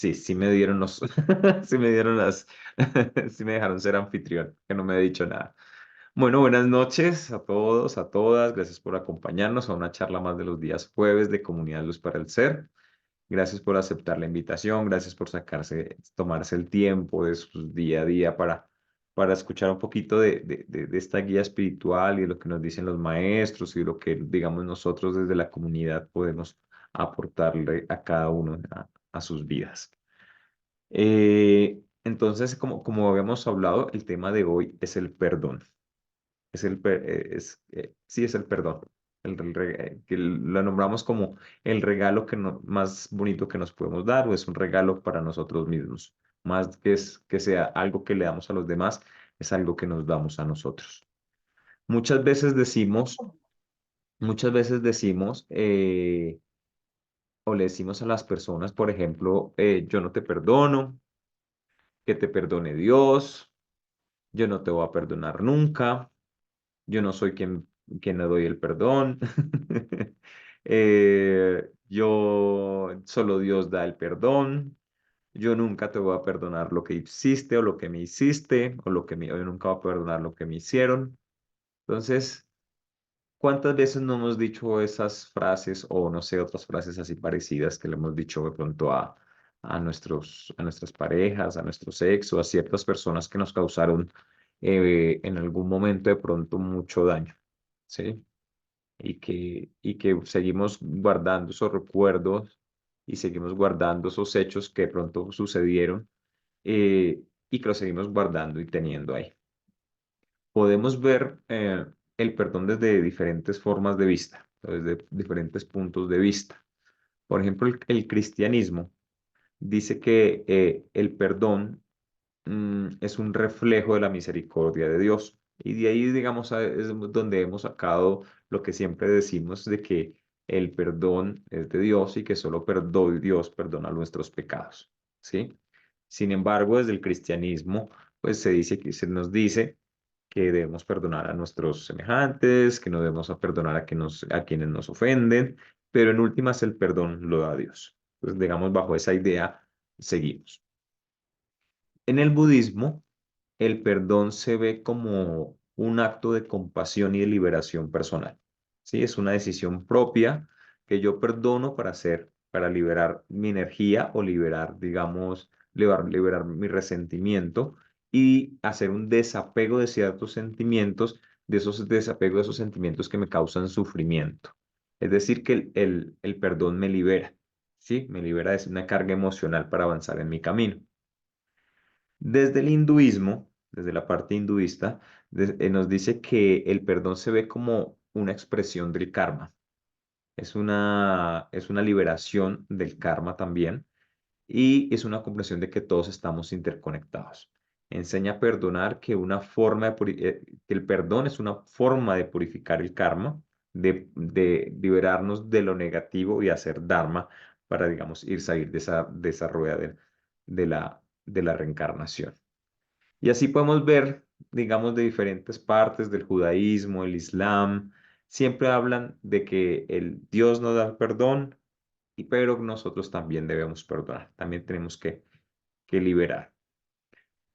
Sí, sí me dieron los, sí me dieron las, sí me dejaron ser anfitrión, que no me he dicho nada. Bueno, buenas noches a todos, a todas. Gracias por acompañarnos a una charla más de los días jueves de Comunidad Luz para el Ser. Gracias por aceptar la invitación, gracias por tomarse el tiempo de su día a día para escuchar un poquito de esta guía espiritual y de lo que nos dicen los maestros y lo que, digamos, nosotros desde la comunidad podemos aportarle a cada uno a sus vidas. Entonces, como habíamos hablado, el tema de hoy es el perdón. Sí, es el perdón. Que lo nombramos como el regalo más bonito que nos podemos dar, o es un regalo para nosotros mismos. Más que sea algo que le damos a los demás, es algo que nos damos a nosotros. Muchas veces decimos, muchas veces decimos, o le decimos a las personas, por ejemplo, yo no te perdono, que te perdone Dios, yo no te voy a perdonar nunca. Yo no soy quien le doy el perdón. Solo Dios da el perdón. Yo nunca te voy a perdonar lo que hiciste o lo que me hiciste yo nunca voy a perdonar lo que me hicieron. Entonces, ¿cuántas veces no hemos dicho esas frases o no sé, otras frases así parecidas que le hemos dicho de pronto a nuestras parejas, a nuestro sexo, a ciertas personas que nos causaron en algún momento de pronto mucho daño? ¿Sí? Y que seguimos guardando esos recuerdos y seguimos guardando esos hechos que de pronto sucedieron, y que los seguimos guardando y teniendo ahí. Podemos ver el perdón desde diferentes formas de vista, desde diferentes puntos de vista. Por ejemplo, el cristianismo dice que el perdón es un reflejo de la misericordia de Dios. Y de ahí, digamos, es donde hemos sacado lo que siempre decimos de que el perdón es de Dios y que solo Dios perdona nuestros pecados, ¿sí? Sin embargo, desde el cristianismo, pues se nos dice que debemos perdonar a nuestros semejantes, que no debemos perdonar a quienes nos ofenden, pero en últimas el perdón lo da Dios. Entonces, digamos, bajo esa idea seguimos. En el budismo, el perdón se ve como un acto de compasión y de liberación personal. ¿Sí? Es una decisión propia que yo perdono para liberar mi energía o liberar, digamos, liberar mi resentimiento y hacer un desapego de ciertos sentimientos, de esos desapego de esos sentimientos que me causan sufrimiento. Es decir, que el perdón me libera, ¿sí? Me libera de una carga emocional para avanzar en mi camino. Desde el hinduismo, desde la parte hinduista, nos dice que el perdón se ve como una expresión del karma. Es una liberación del karma también y es una comprensión de que todos estamos interconectados. Enseña a perdonar que el perdón es una forma de purificar el karma, de liberarnos de lo negativo y hacer dharma para, digamos, salir de esa rueda de la reencarnación. Y así podemos ver, digamos, de diferentes partes del judaísmo, el islam, siempre hablan de que el Dios nos da el perdón, pero nosotros también debemos perdonar, también tenemos que liberar.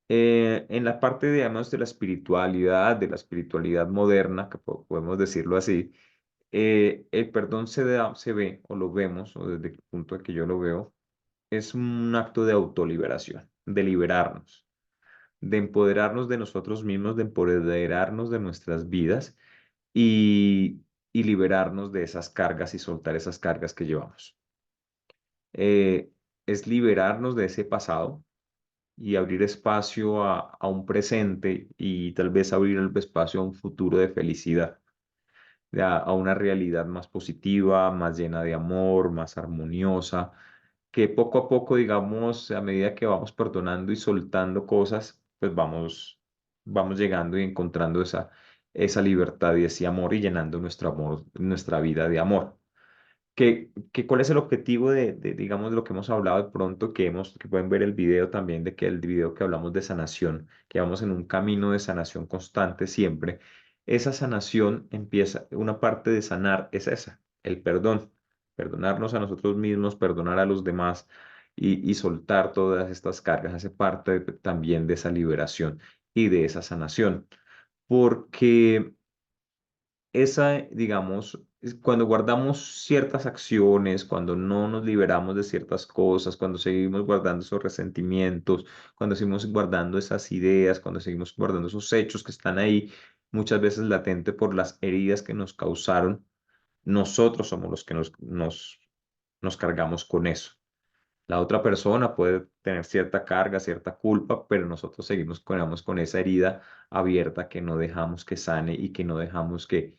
En la parte, digamos, de la espiritualidad moderna, que podemos decirlo así, el perdón se ve o lo vemos, o desde el punto de que yo lo veo, es un acto de autoliberación, de liberarnos, de empoderarnos de nosotros mismos, de empoderarnos de nuestras vidas y liberarnos de esas cargas y soltar esas cargas que llevamos. Eh, es liberarnos de ese pasado y abrir espacio a un presente y tal vez abrir el espacio a un futuro de felicidad, a una realidad más positiva, más llena de amor, más armoniosa, que poco a poco, digamos, a medida que vamos perdonando y soltando cosas, pues vamos llegando y encontrando esa libertad y ese amor y llenando nuestro amor, nuestra vida de amor. ¿Cuál es el objetivo digamos, de lo que hemos hablado de pronto, que pueden ver el video también, de que el video que hablamos de sanación, que vamos en un camino de sanación constante siempre? Esa sanación empieza, una parte de sanar es esa, el perdón, perdonarnos a nosotros mismos, perdonar a los demás y soltar todas estas cargas, hace parte también de esa liberación y de esa sanación. Porque esa, digamos, cuando guardamos ciertas acciones, cuando no nos liberamos de ciertas cosas, cuando seguimos guardando esos resentimientos, cuando seguimos guardando esas ideas, cuando seguimos guardando esos hechos que están ahí, muchas veces latente por las heridas que nos causaron, nosotros somos los que nos cargamos con eso. La otra persona puede tener cierta carga, cierta culpa, pero nosotros seguimos con esa herida abierta que no dejamos que sane y que no dejamos eh,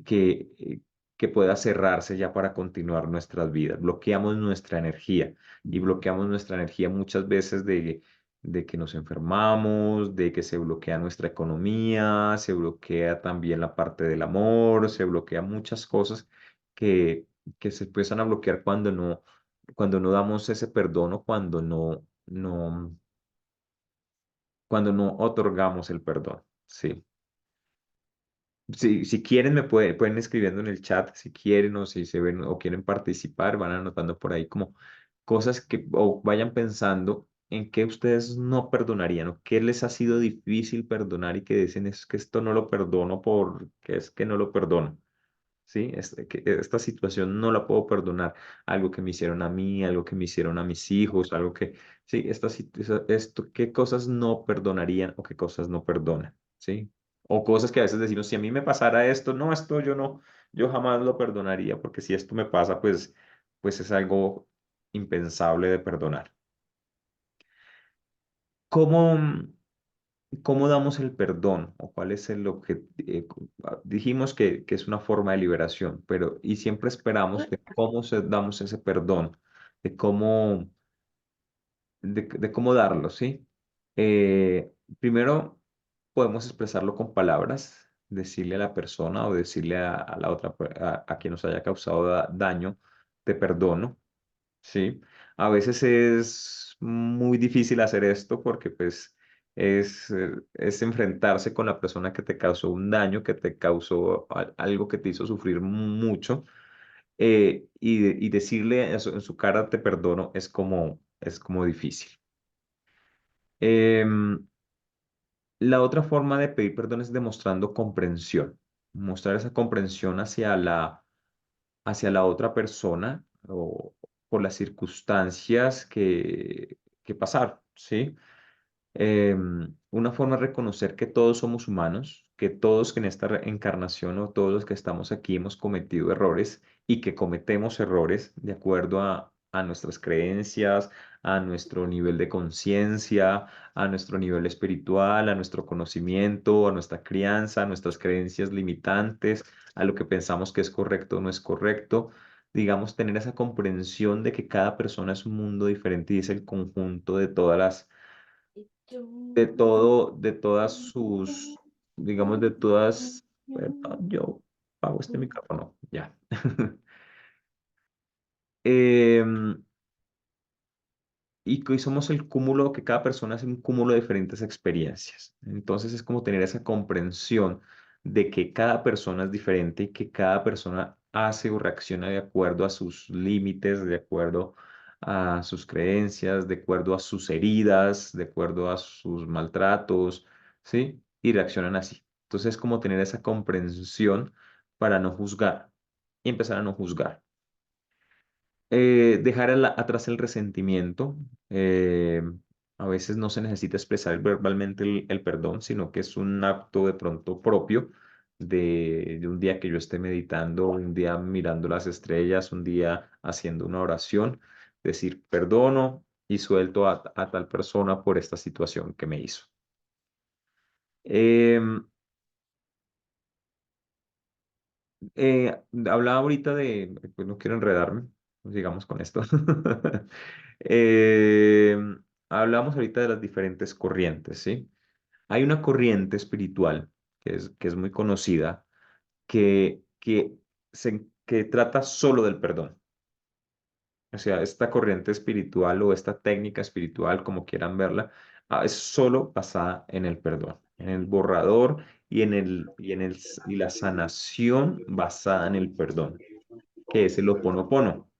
que, eh, que pueda cerrarse ya para continuar nuestras vidas. Bloqueamos nuestra energía y bloqueamos nuestra energía muchas veces de que nos enfermamos, de que se bloquea nuestra economía, se bloquea también la parte del amor, se bloquea muchas cosas que, que se empiezan a bloquear cuando no damos ese perdón o cuando no otorgamos el perdón. Sí. Si quieren, pueden escribiendo en el chat si quieren o si se ven o quieren participar, van anotando por ahí como cosas que o vayan pensando en qué ustedes no perdonarían o qué les ha sido difícil perdonar y que dicen es que esto no lo perdono porque es que no lo perdono. ¿Sí? Que esta situación no la puedo perdonar. Algo que me hicieron a mí, algo que me hicieron a mis hijos, algo que, sí, esto, ¿qué cosas no perdonarían o qué cosas no perdonan? ¿Sí? O cosas que a veces decimos, si a mí me pasara esto, no, esto yo no, yo jamás lo perdonaría, porque si esto me pasa, pues es algo impensable de perdonar. ¿Cómo, cómo damos el perdón o cuál es el objetivo? Dijimos que es una forma de liberación, pero y siempre esperamos de cómo damos ese perdón, de cómo, de cómo darlo, ¿sí? Primero podemos expresarlo con palabras, decirle a la persona o decirle a la otra, a quien nos haya causado daño, te perdono. Sí, a veces es muy difícil hacer esto porque pues es enfrentarse con la persona que te causó un daño, que te causó algo que te hizo sufrir mucho y decirle en su cara te perdono es como difícil. Em, la otra forma de pedir perdón es demostrando comprensión, mostrar esa comprensión hacia la otra persona o por las circunstancias que pasaron, ¿sí? Una forma de reconocer que todos somos humanos, que todos que en esta encarnación o todos los que estamos aquí hemos cometido errores y que cometemos errores de acuerdo a nuestras creencias, a nuestro nivel de conciencia, a nuestro nivel espiritual, a nuestro conocimiento, a nuestra crianza, a nuestras creencias limitantes, a lo que pensamos que es correcto o no es correcto. Digamos, tener esa comprensión de que cada persona es un mundo diferente y es el conjunto de de todas sus, digamos, de todas, perdón, yo pago este micrófono, ya. Em, y que somos el cúmulo, que cada persona es un cúmulo de diferentes experiencias. Entonces es como tener esa comprensión de que cada persona es diferente y que cada persona hace o reacciona de acuerdo a sus límites, de acuerdo a sus creencias, de acuerdo a sus heridas, de acuerdo a sus maltratos, ¿sí? Y reaccionan así. Entonces es como tener esa comprensión para no juzgar y empezar a no juzgar. Dejar atrás el resentimiento. eh, a veces no se necesita expresar verbalmente el perdón, sino que es un acto de pronto propio de un día que yo esté meditando, un día mirando las estrellas, un día haciendo una oración, decir perdono y suelto a tal persona por esta situación que me hizo. Em, Hablaba ahorita pues no quiero enredarme, sigamos con esto. Eh, Hablamos ahorita de las diferentes corrientes, ¿sí? Hay una corriente espiritual que es muy conocida que trata solo del perdón. O sea, esta corriente espiritual o esta técnica espiritual, como quieran verla, es solo basada en el perdón, en el borrador y la sanación basada en el perdón, que es el Ho'oponopono.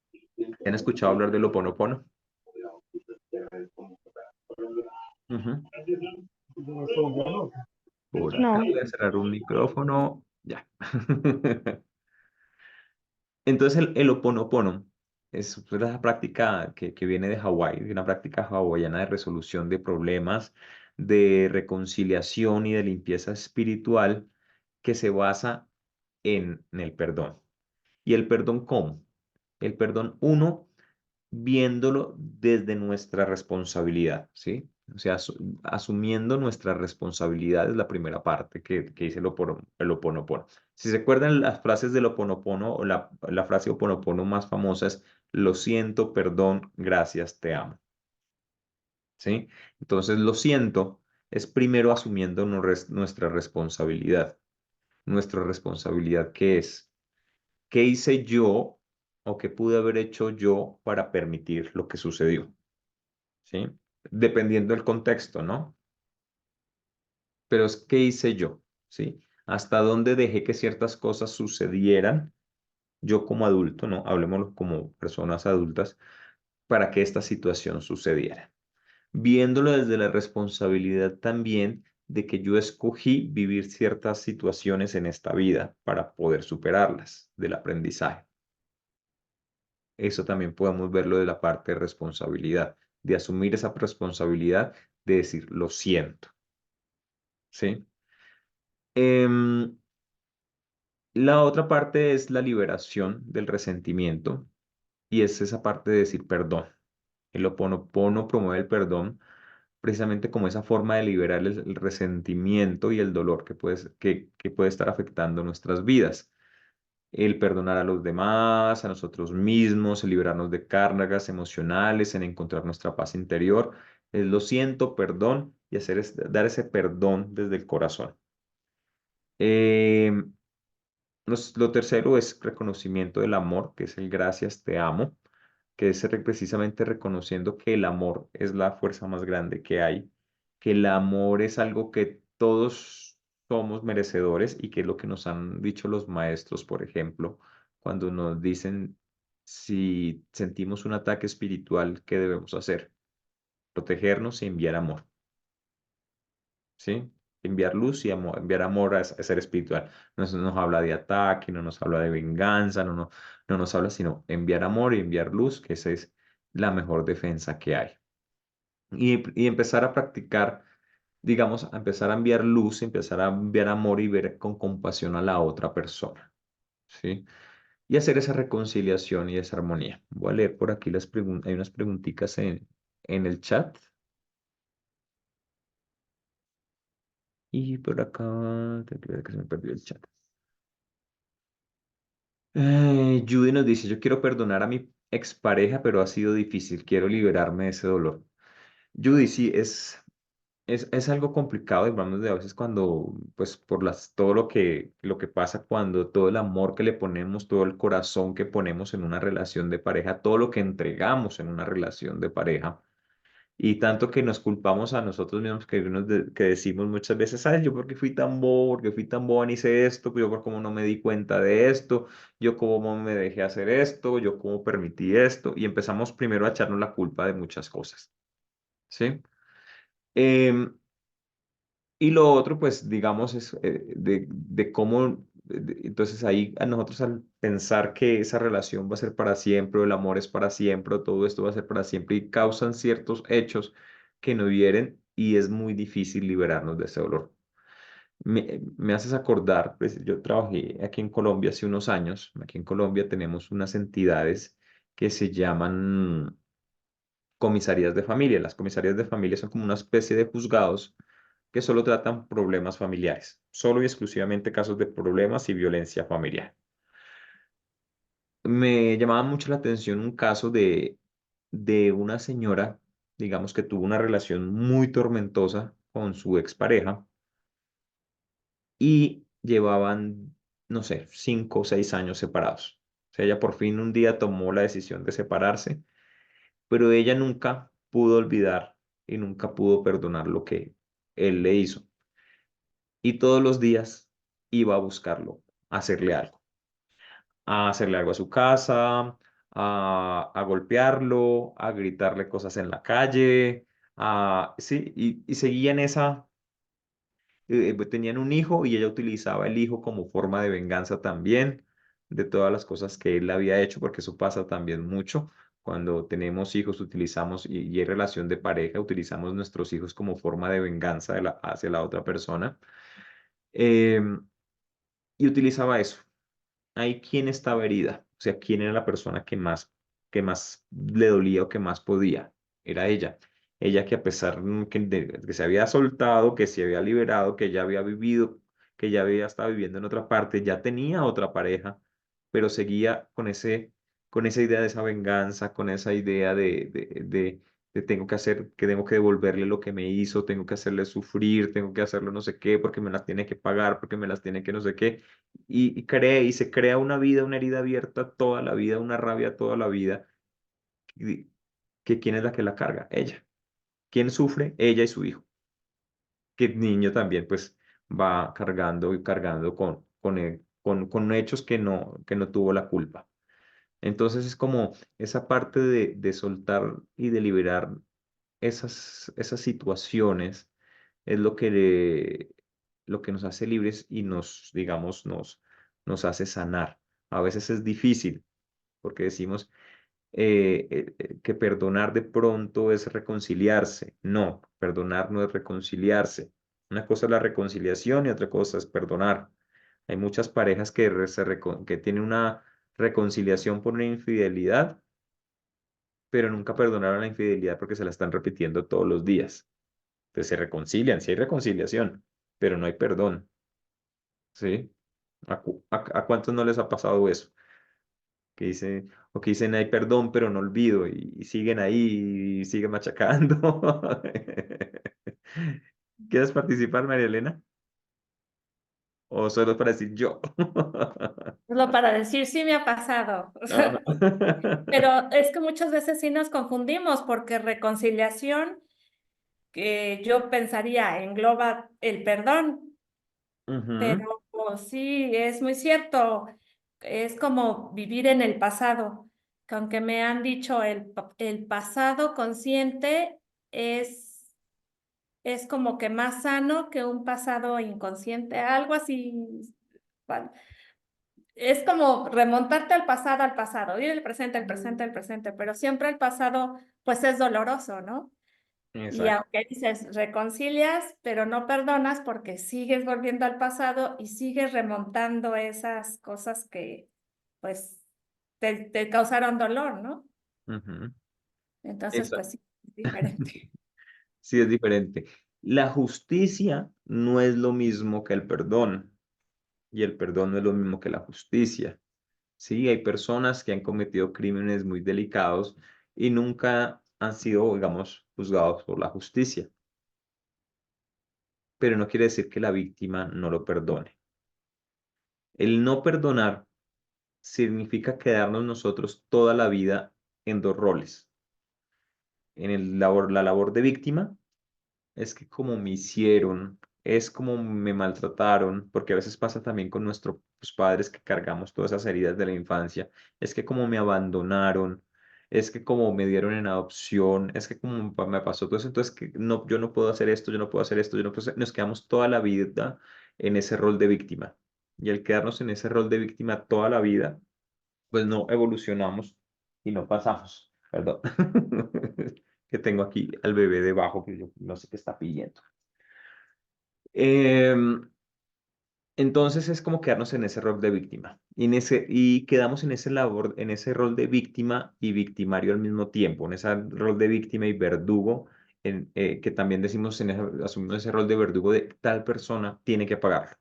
¿Han escuchado hablar del Ho'oponopono? Ujú. Por acá No. voy a cerrar un micrófono. Ya. Entonces el Ho'oponopono es una práctica que viene de Hawái, una práctica hawaiana de resolución de problemas, de reconciliación y de limpieza espiritual que se basa en el perdón. ¿Y el perdón cómo? El perdón, uno, viéndolo desde nuestra responsabilidad, ¿sí? O sea, asumiendo nuestra responsabilidad es la primera parte que dice el Ho'oponopono. Si se acuerdan las frases del Ho'oponopono, o la frase Ho'oponopono más famosa es, lo siento, perdón, gracias, te amo, ¿sí? Entonces, lo siento es primero asumiendo nuestra responsabilidad. Nuestra responsabilidad, ¿qué es? ¿Qué hice yo o qué pude haber hecho yo para permitir lo que sucedió? ¿Sí? Dependiendo del contexto, ¿no? Pero es qué hice yo, ¿sí? ¿Hasta dónde dejé que ciertas cosas sucedieran yo como adulto, ¿no? Hablemoslo como personas adultas, para que esta situación sucediera. Viéndolo desde la responsabilidad también de que yo escogí vivir ciertas situaciones en esta vida para poder superarlas, del aprendizaje. Eso también podemos verlo de la parte de responsabilidad, de asumir esa responsabilidad, de decir, lo siento, ¿sí? Em, la otra parte es la liberación del resentimiento y es esa parte de decir perdón. El Ho'oponopono promueve el perdón precisamente como esa forma de liberar el resentimiento y el dolor que puede estar afectando nuestras vidas. El perdonar a los demás, a nosotros mismos, el liberarnos de cargas emocionales, en encontrar nuestra paz interior. Es lo siento, perdón y dar ese perdón desde el corazón. Em, lo tercero es reconocimiento del amor, que es el gracias, te amo, que es precisamente reconociendo que el amor es la fuerza más grande que hay, que el amor es algo que todos somos merecedores y que es lo que nos han dicho los maestros, por ejemplo, cuando nos dicen si sentimos un ataque espiritual, ¿qué debemos hacer? Protegernos y enviar amor. ¿Sí? Enviar luz y amor, enviar amor a ser espiritual. No nos habla de ataque, no nos habla de venganza, no nos habla, sino enviar amor y enviar luz, que esa es la mejor defensa que hay. Y empezar a practicar, digamos, a empezar a enviar luz, empezar a enviar amor y ver con compasión a la otra persona, ¿sí? Y hacer esa reconciliación y esa armonía. Voy a leer por aquí las preguntas, hay unas preguntitas en el chat. Y por acá, tengo que ver que se me perdió el chat. Judy nos dice, yo quiero perdonar a mi expareja, pero ha sido difícil, quiero liberarme de ese dolor. Judy, sí, es algo complicado, y vamos de a veces cuando, pues por todo lo que pasa cuando todo el amor que le ponemos, todo el corazón que ponemos en una relación de pareja, todo lo que entregamos en una relación de pareja. Y tanto que nos culpamos a nosotros mismos que decimos muchas veces, ¿sabes? Yo porque fui tan bobo, porque fui tan bobo, hice esto, yo por cómo no me di cuenta de esto, yo cómo me dejé hacer esto, yo cómo permití esto, y empezamos primero a echarnos la culpa de muchas cosas, ¿sí? Em, y lo otro, pues, digamos, es de cómo, entonces ahí a nosotros al pensar que esa relación va a ser para siempre, o el amor es para siempre, o todo esto va a ser para siempre, y causan ciertos hechos que nos hieren, y es muy difícil liberarnos de ese dolor. Me haces acordar, pues yo trabajé aquí en Colombia hace unos años, aquí en Colombia tenemos unas entidades que se llaman comisarías de familia. Las comisarías de familia son como una especie de juzgados que solo tratan problemas familiares, solo y exclusivamente casos de problemas y violencia familiar. Me llamaba mucho la atención un caso de una señora, digamos que tuvo una relación muy tormentosa con su expareja y llevaban, no sé, 5 o 6 años separados. O sea, ella por fin un día tomó la decisión de separarse, pero ella nunca pudo olvidar y nunca pudo perdonar lo que él le hizo. Y todos los días iba a buscarlo, a hacerle algo a su casa, a golpearlo, a gritarle cosas en la calle, sí, y seguían pues, tenían un hijo y ella utilizaba el hijo como forma de venganza también de todas las cosas que él había hecho, porque eso pasa también mucho. Cuando tenemos hijos, utilizamos, y hay relación de pareja, utilizamos nuestros hijos como forma de venganza hacia la otra persona. Em, y utilizaba eso. Ahí quién estaba herida, o sea, quién era la persona que más le dolía o que más podía. Era ella. Ella que a pesar que se había soltado, que se había liberado, que ya había vivido, que ya había estado viviendo en otra parte, ya tenía otra pareja, pero seguía con esa idea de esa venganza, con esa idea de tengo que hacer, que tengo que devolverle lo que me hizo, tengo que hacerle sufrir, tengo que hacerlo no sé qué, porque me las tiene que pagar, porque me las tiene que no sé qué y se crea una vida, una herida abierta toda la vida, una rabia toda la vida. y- que ¿quién es la que la carga? Ella. ¿Quién sufre? Ella y su hijo. Que el niño también pues va cargando y cargando con hechos que no tuvo la culpa. Entonces es como esa parte de soltar y de liberar esas situaciones es lo que nos hace libres y digamos, nos hace sanar. A veces es difícil porque decimos que perdonar de pronto es reconciliarse. No, perdonar no es reconciliarse. Una cosa es la reconciliación y otra cosa es perdonar. Hay muchas parejas que tienen una reconciliación por una infidelidad, pero nunca perdonaron la infidelidad porque se la están repitiendo todos los días. Entonces se reconcilian, sí hay reconciliación, pero no hay perdón, ¿sí? ¿A cuántos no les ha pasado eso? O que dicen hay perdón, pero no olvido, y siguen ahí y siguen machacando. ¿Quieres participar, María Elena? ¿O solo para decir yo? Solo para decir, sí me ha pasado. O Ajá. sea, pero es que muchas veces sí nos confundimos porque reconciliación, que yo pensaría engloba el perdón, Ujú, pero sí, es muy cierto. Es como vivir en el pasado, que aunque me han dicho el pasado consciente es, es como que más sano que un pasado inconsciente, algo así. Bueno, es como remontarte al pasado, ir el presente, el presente, el presente, pero siempre el pasado pues es doloroso, ¿no? Y exacto. aunque dices, reconcilias, pero no perdonas porque sigues volviendo al pasado y sigues remontando esas cosas que pues te causaron dolor, ¿no? Ujú, Entonces, exacto. pues sí, es diferente. Sí, es diferente. La justicia no es lo mismo que el perdón, y el perdón no es lo mismo que la justicia. Sí, hay personas que han cometido crímenes muy delicados y nunca han sido, digamos, juzgados por la justicia, pero no quiere decir que la víctima no lo perdone. El no perdonar significa quedarnos nosotros toda la vida en dos roles. La labor de víctima es que como me hicieron, es como me maltrataron, porque a veces pasa también con nuestros padres que cargamos todas esas heridas de la infancia, es que como me abandonaron, es que como me dieron en adopción, es que como me pasó todo eso, entonces que no, yo no puedo hacer esto, yo no puedo hacer esto, yo no puedo hacer, nos quedamos toda la vida en ese rol de víctima. Y al quedarnos en ese rol de víctima toda la vida, pues no evolucionamos y no pasamos. Perdón. Que tengo aquí al bebé debajo que yo no sé qué está pidiendo. Em, entonces es como quedarnos en ese rol de víctima y quedamos en ese rol de víctima y victimario al mismo tiempo, en ese rol de víctima y verdugo, que también decimos asumimos ese rol de verdugo de tal persona tiene que pagar,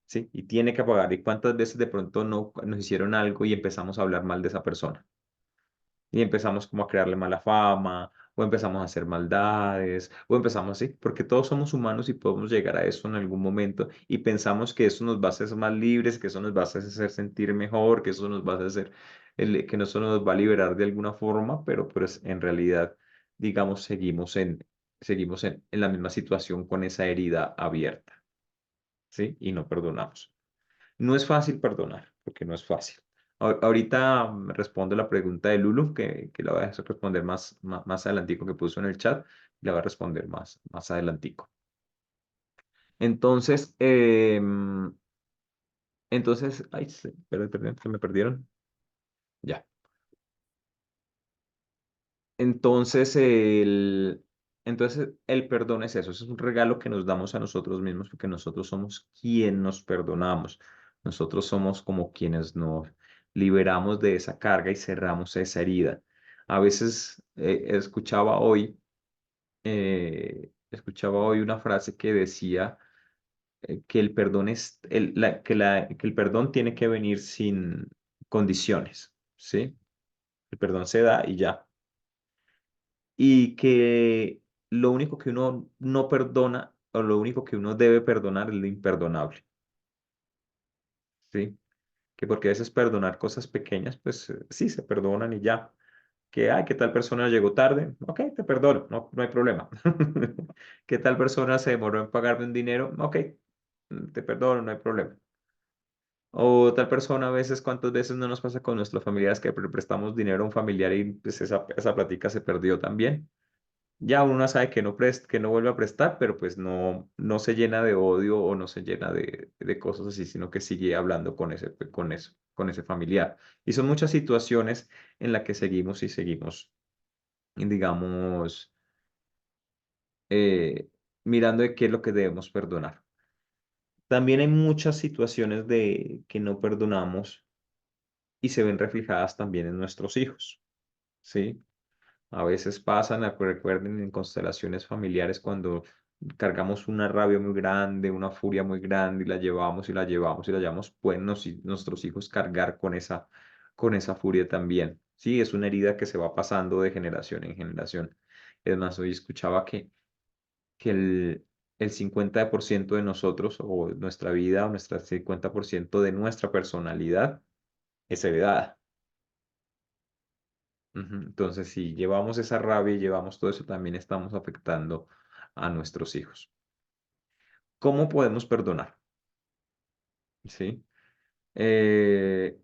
¿sí? Y tiene que pagar. ¿Y cuántas veces de pronto no nos hicieron algo y empezamos a hablar mal de esa persona? Y empezamos como a crearle mala fama, o empezamos a hacer maldades, o empezamos así, porque todos somos humanos y podemos llegar a eso en algún momento y pensamos que eso nos va a hacer más libres, que eso nos va a hacer sentir mejor, que eso nos va a hacer, que eso nos va a liberar de alguna forma, pero pues en realidad, digamos, seguimos en la misma situación con esa herida abierta, ¿sí? Y no perdonamos. No es fácil perdonar, porque no es fácil. Ahorita respondo la pregunta de Lulu, que la voy a responder más adelantico que puso en el chat. La voy a responder más adelantico. Entonces, ay, perdón, se me perdieron. Ya. Entonces el perdón es eso, es un regalo que nos damos a nosotros mismos porque nosotros somos quien nos perdonamos. Nosotros somos como quienes nos liberamos de esa carga y cerramos esa herida. A veces escuchaba hoy una frase que decía que el perdón que el perdón tiene que venir sin condiciones, ¿sí? El perdón se da y ya, y que lo único que uno no perdona o lo único que uno debe perdonar es lo imperdonable, ¿sí? Que porque a veces perdonar cosas pequeñas, pues sí, se perdonan y ya. Que, ay, que tal persona llegó tarde, ok, te perdono, no hay problema. Que tal persona se demoró en pagarme un dinero, ok, te perdono, no hay problema. O tal persona a veces, ¿cuántas veces no nos pasa con nuestros familiares que prestamos dinero a un familiar y pues esa plática se perdió también? Ya uno sabe que que no vuelve a prestar, pero pues no se llena de odio o no se llena de cosas así, sino que sigue hablando con ese familiar. Y son muchas situaciones en las que seguimos, digamos, eh, mirando de qué es lo que debemos perdonar. También hay muchas situaciones de que no perdonamos y se ven reflejadas también en nuestros hijos, ¿sí? A veces pasan, recuerden, en constelaciones familiares cuando cargamos una rabia muy grande, una furia muy grande y la llevamos y la llevamos y la llevamos, pueden nuestros hijos cargar con esa furia también. Sí, es una herida que se va pasando de generación en generación. Es más, hoy escuchaba que el 50% de nosotros o nuestra vida o nuestra 50% de nuestra personalidad es heredada. Ujú. Entonces, si llevamos esa rabia y llevamos todo eso, también estamos afectando a nuestros hijos. ¿Cómo podemos perdonar? ¿Sí? Eh,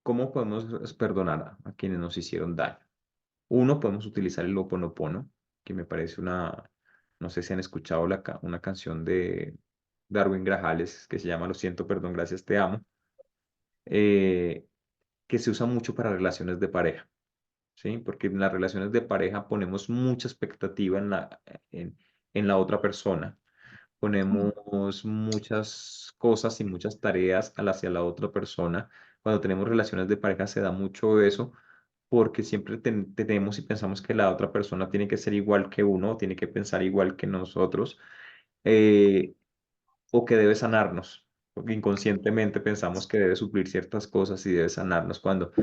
¿Cómo podemos perdonar a quienes nos hicieron daño? Uno, podemos utilizar el Ho Oponopono, que me parece no sé si han escuchado una canción de Darwin Grajales que se llama Lo siento, perdón, gracias, te amo, eh, que se usa mucho para relaciones de pareja. ¿Sí? Porque en las relaciones de pareja ponemos mucha expectativa en, en la otra persona, ponemos muchas cosas y muchas tareas hacia la otra persona. Cuando tenemos relaciones de pareja se da mucho eso, porque siempre tenemos y pensamos que la otra persona tiene que ser igual que uno, tiene que pensar igual que nosotros, eh, o que debe sanarnos. Porque inconscientemente pensamos que debe suplir ciertas cosas y debe sanarnos cuando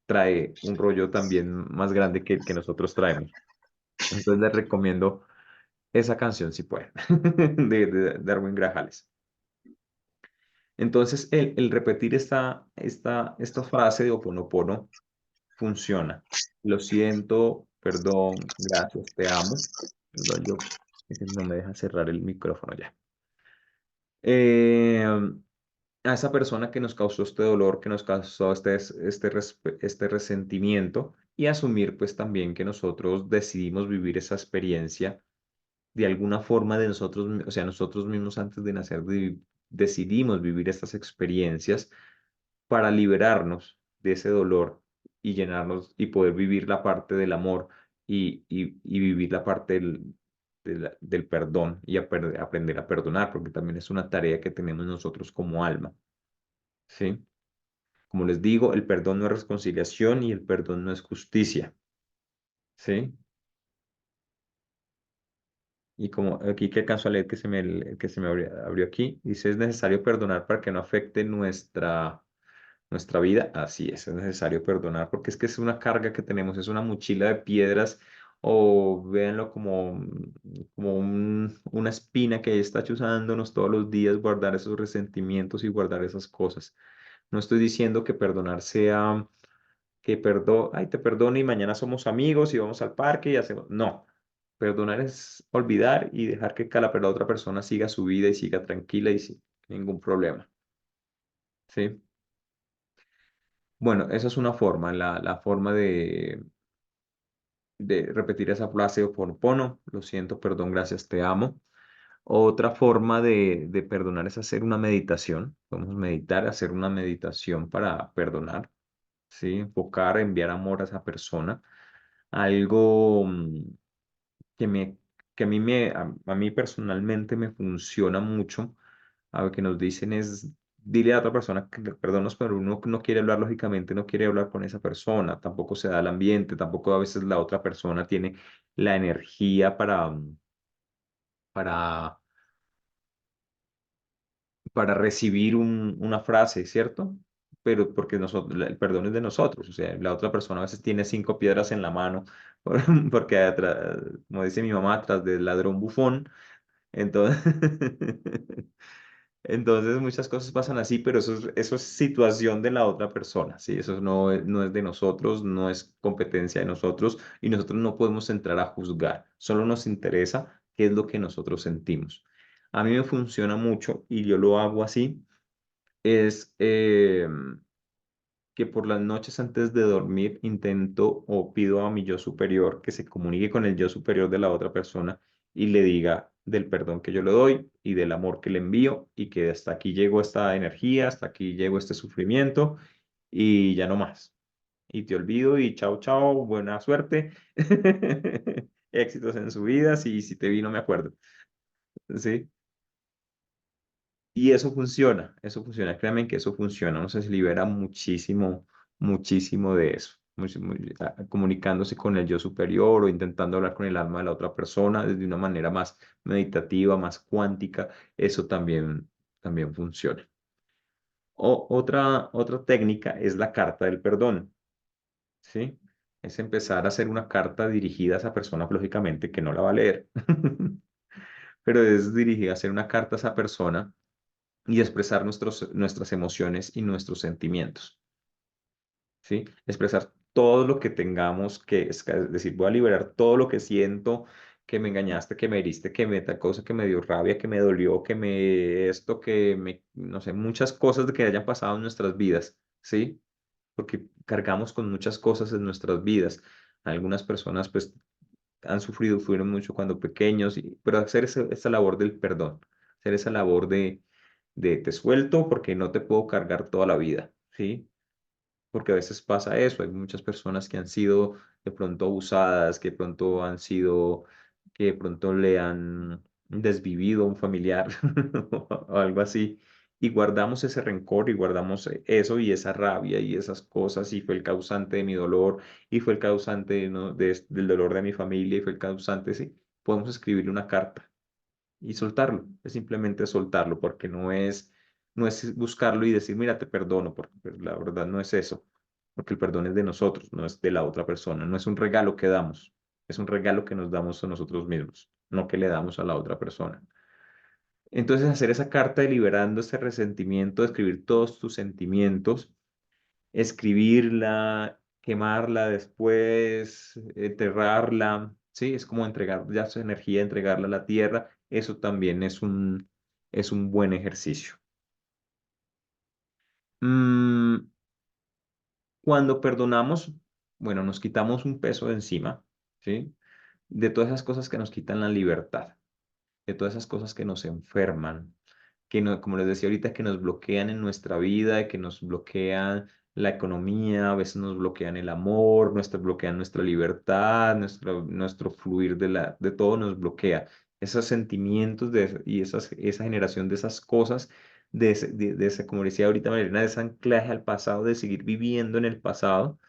trae un rollo también más grande que el que nosotros traemos. Entonces les recomiendo esa canción si pueden, de Darwin Grajales. Entonces el repetir esta frase de Oponopono funciona. Lo siento, perdón, gracias, te amo. Perdón, es que no me deja cerrar el micrófono ya. Eh, a esa persona que nos causó este dolor, que nos causó este resentimiento y asumir pues también que nosotros decidimos vivir esa experiencia de alguna forma de nosotros, o sea, nosotros mismos antes de nacer decidimos vivir estas experiencias para liberarnos de ese dolor y llenarnos y poder vivir la parte del amor y vivir la parte del perdón y aprender a perdonar, porque también es una tarea que tenemos nosotros como alma, ¿sí? Como les digo, el perdón no es reconciliación y el perdón no es justicia, ¿sí? Y como aquí que alcanzo a leer que se me abrió aquí, dice, es necesario perdonar para que no afecte nuestra vida. Así es necesario perdonar porque es que es una carga que tenemos, es una mochila de piedras o véanlo como una espina que está chuzándonos todos los días, guardar esos resentimientos y guardar esas cosas. No estoy diciendo que perdonar sea ay, te perdono y mañana somos amigos y vamos al parque y hacemos. No, perdonar es olvidar y dejar que la otra persona siga su vida y siga tranquila y sin ningún problema. ¿Sí? Bueno, esa es una forma, la forma de repetir esa frase Ho'oponopono, lo siento, perdón, gracias, te amo. Otra forma de perdonar es hacer una meditación. Podemos meditar, hacer una meditación para perdonar, ¿sí? Enfocar, enviar amor a esa persona. Algo que me, que a mí personalmente me funciona mucho, a lo que nos dicen es, dile a otra persona que le perdonas, pero uno no quiere hablar, lógicamente, no quiere hablar con esa persona, tampoco se da el ambiente, tampoco a veces la otra persona tiene la energía para para recibir una frase, ¿cierto? Pero porque nosotros, el perdón es de nosotros, o sea, la otra persona a veces tiene 5 piedras en la mano, porque como dice mi mamá, atrás del ladrón bufón, entonces, entonces muchas cosas pasan así, pero eso es situación de la otra persona, ¿sí? Eso no es de nosotros, no es competencia de nosotros y nosotros no podemos entrar a juzgar, solo nos interesa qué es lo que nosotros sentimos. A mí me funciona mucho y yo lo hago así es que por las noches antes de dormir intento o pido a mi yo superior que se comunique con el yo superior de la otra persona y le diga del perdón que yo le doy y del amor que le envío y que hasta aquí llegó esta energía, hasta aquí llegó este sufrimiento y ya no más. Y te olvido y chao, chao, buena suerte, éxitos en su vida, si te vi no me acuerdo, ¿sí? Y eso funciona, créanme que eso funciona, no sé, se libera muchísimo, muchísimo de eso, comunicándose con el yo superior o intentando hablar con el alma de la otra persona desde una manera más meditativa, más cuántica, eso también funciona. Otra técnica es la carta del perdón, ¿sí? Es empezar a hacer una carta dirigida a esa persona, lógicamente, que no la va a leer, pero es dirigida a hacer una carta a esa persona y expresar nuestras emociones y nuestros sentimientos, ¿sí? Expresar todo lo que tengamos es decir, voy a liberar todo lo que siento, que me engañaste, que me heriste, que me tal cosa, que me dio rabia, que me dolió, que me esto, no sé, muchas cosas de que hayan pasado en nuestras vidas, ¿sí? Porque cargamos con muchas cosas en nuestras vidas. Algunas personas, pues, han sufrido, fueron mucho cuando pequeños, pero hacer esa labor del perdón, hacer esa labor de te suelto porque no te puedo cargar toda la vida, ¿sí? Porque a veces pasa eso, hay muchas personas que han sido de pronto abusadas, que de pronto han sido, que de pronto le han desvivido a un familiar o algo así, y guardamos ese rencor y guardamos eso y esa rabia y esas cosas, y fue el causante de mi dolor, y fue el causante, ¿no? del dolor de mi familia, y fue el causante, sí, podemos escribirle una carta y soltarlo, es simplemente soltarlo, porque no es buscarlo y decir, mira, te perdono, porque pues, la verdad no es eso, porque el perdón es de nosotros, no es de la otra persona, no es un regalo que damos, es un regalo que nos damos a nosotros mismos, no que le damos a la otra persona. Entonces, hacer esa carta de liberando ese resentimiento, escribir todos tus sentimientos, escribirla, quemarla después, enterrarla, ¿sí? Es como entregar ya su energía, entregarla a la tierra. Eso también es un buen ejercicio. Mm, Cuando perdonamos, bueno, nos quitamos un peso de encima, ¿sí? De todas esas cosas que nos quitan la libertad, de todas esas cosas que nos enferman, que no, como les decía ahorita, que nos bloquean en nuestra vida, que nos bloquean la economía, a veces nos bloquean el amor, bloquean nuestra libertad, nuestro fluir de todo nos bloquea. Esos sentimientos y esa generación de esas cosas, como decía ahorita Marilena, de ese anclaje al pasado, de seguir viviendo en el pasado,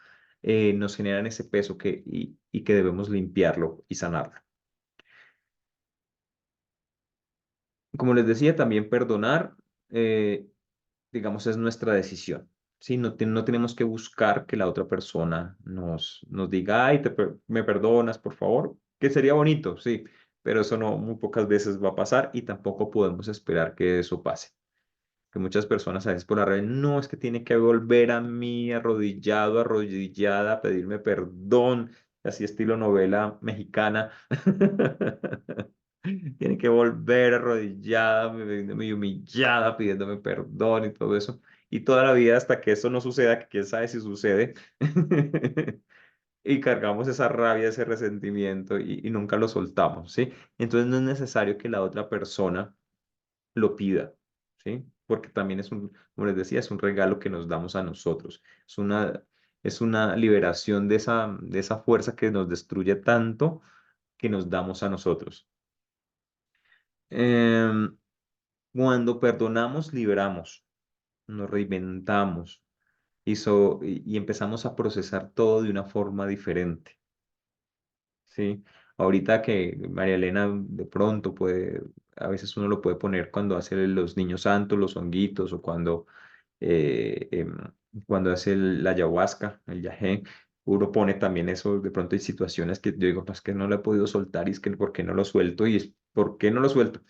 nos generan ese peso y que debemos limpiarlo y sanarlo. Como les decía, también perdonar, eh, digamos, es nuestra decisión. ¿Sí? No tenemos que buscar que la otra persona nos diga, ay, me perdonas, por favor, que sería bonito, sí, pero eso no, muy pocas veces va a pasar y tampoco podemos esperar que eso pase. Que muchas personas a veces por la red, no, es que tiene que volver a mí arrodillado, arrodillada, a pedirme perdón, así estilo novela mexicana. Tiene que volver arrodillada, y humillada, pidiéndome perdón y todo eso. y toda la vida hasta que eso no suceda, que quién sabe si sucede, y cargamos esa rabia, ese resentimiento y nunca lo soltamos, ¿sí? Entonces no es necesario que la otra persona lo pida, ¿sí? Porque también es un, como les decía, es un regalo que nos damos a nosotros. Es una liberación de esa fuerza que nos destruye tanto que nos damos a nosotros. Em, Cuando perdonamos, liberamos, nos reinventamos y empezamos a procesar todo de una forma diferente. Sí, ahorita que María Elena de pronto puede, a veces uno lo puede poner cuando hace los niños santos, los honguitos, o eh, em, cuando hace la ayahuasca, el yagé, uno pone también eso, de pronto hay situaciones que yo digo, pues que no lo he podido soltar y es que ¿por qué no lo suelto? Y es, ¿por qué no lo suelto?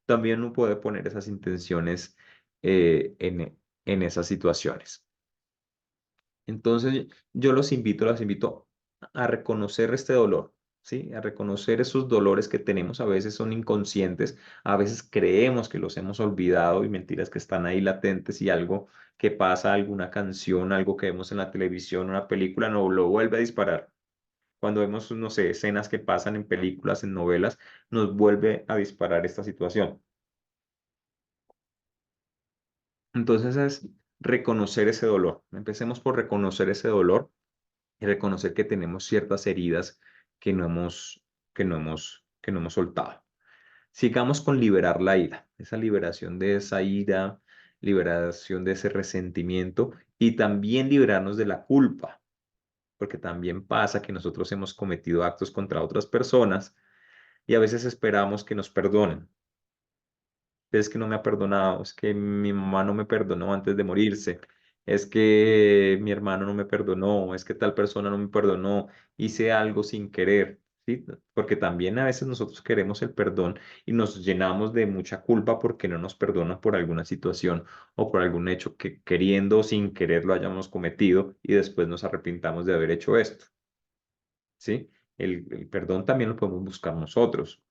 También uno puede poner esas intenciones en esas situaciones. Entonces, yo las invito a reconocer este dolor, ¿sí? A reconocer esos dolores que tenemos, a veces son inconscientes, a veces creemos que los hemos olvidado y mentiras que están ahí latentes y algo que pasa, alguna canción, algo que vemos en la televisión, una película, no lo vuelve a disparar. Cuando vemos, no sé, escenas que pasan en películas, en novelas, nos vuelve a disparar esta situación. Entonces es reconocer ese dolor. Empecemos por reconocer ese dolor y reconocer que tenemos ciertas heridas que no hemos soltado. Sigamos con liberar la ira, esa liberación de esa ira, liberación de ese resentimiento y también liberarnos de la culpa, porque también pasa que nosotros hemos cometido actos contra otras personas y a veces esperamos que nos perdonen. Es que no me ha perdonado, es que mi mamá no me perdonó antes de morirse, es que mi hermano no me perdonó, es que tal persona no me perdonó, hice algo sin querer, ¿sí? Porque también a veces nosotros queremos el perdón y nos llenamos de mucha culpa porque no nos perdonan por alguna situación o por algún hecho que queriendo o sin querer lo hayamos cometido y después nos arrepintamos de haber hecho esto, ¿sí? El perdón también lo podemos buscar nosotros.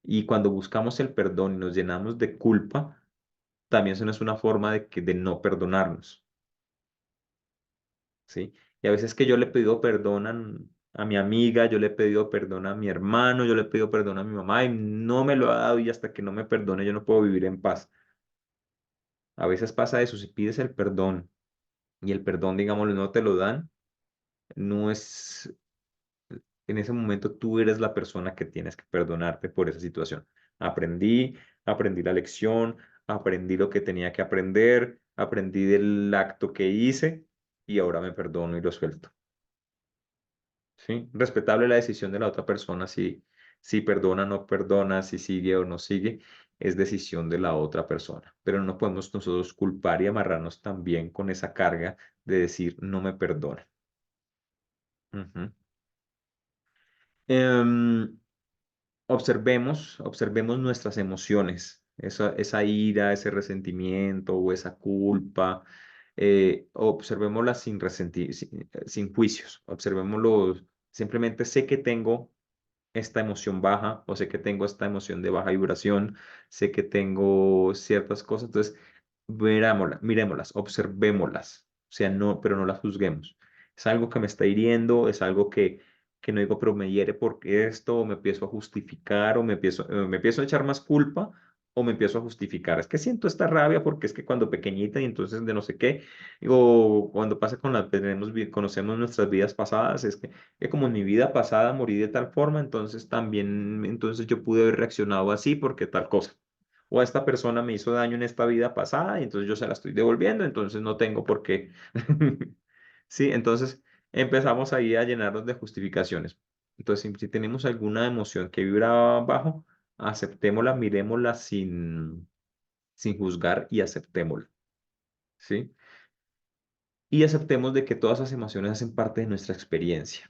Y cuando buscamos el perdón y nos llenamos de culpa, también eso no es una forma de no perdonarnos, ¿sí? Y a veces que yo le he pedido perdón a mi amiga, yo le he pedido perdón a mi hermano, yo le he pedido perdón a mi mamá y no me lo ha dado y hasta que no me perdone yo no puedo vivir en paz. A veces pasa eso, si pides el perdón y el perdón, digámoslo, no te lo dan, no es, en ese momento tú eres la persona que tienes que perdonarte por esa situación. Aprendí, aprendí la lección, aprendí lo que tenía que aprender, aprendí del acto que hice y ahora me perdono y lo suelto. ¿Sí? Respetable la decisión de la otra persona, si perdona o no perdona, si sigue o no sigue, es decisión de la otra persona. Pero no podemos nosotros culpar y amarrarnos también con esa carga de decir no me perdona. Ujú. Em, observemos nuestras emociones, esa ira, ese resentimiento o esa culpa. Observémoslas sin resentir, sin juicios. Observémoslo, simplemente sé que tengo esta emoción baja o sé que tengo esta emoción de baja vibración, sé que tengo ciertas cosas, entonces miremoslas, observémoslas, o sea, no, pero no las juzguemos. Es algo que me está hiriendo, es algo que no digo, pero me hiere porque esto, o me empiezo a justificar, o me empiezo a echar más culpa, o me empiezo a justificar. Es que siento esta rabia porque es que cuando pequeñita y entonces de no sé qué, o cuando pasa con conocemos nuestras vidas pasadas, es que como en mi vida pasada morí de tal forma, entonces también, entonces yo pude haber reaccionado así porque tal cosa. O a esta persona me hizo daño en esta vida pasada y entonces yo se la estoy devolviendo, entonces no tengo por qué. Sí, entonces empezamos ahí a llenarnos de justificaciones. Entonces, si tenemos alguna emoción que vibra bajo, aceptémosla, mirémosla sin juzgar y aceptémosla, ¿sí? Y aceptemos de que todas esas emociones hacen parte de nuestra experiencia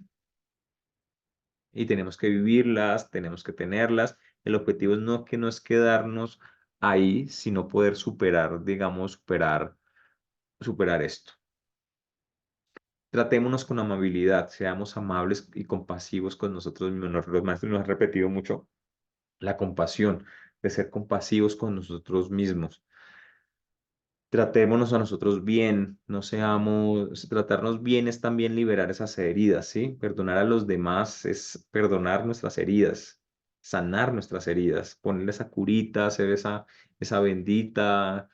y tenemos que vivirlas, tenemos que tenerlas. El objetivo es no que no es quedarnos ahí, sino poder superar, digamos, superar esto. Tratémonos con amabilidad, seamos amables y compasivos con nosotros mismos. Los maestros nos han repetido mucho la compasión, de ser compasivos con nosotros mismos. tratémonos a nosotros bien, no seamos, tratarnos bien es también liberar esas heridas, ¿sí? Perdonar a los demás es perdonar nuestras heridas, sanar nuestras heridas, ponerle esa curita, hacer esa bendita,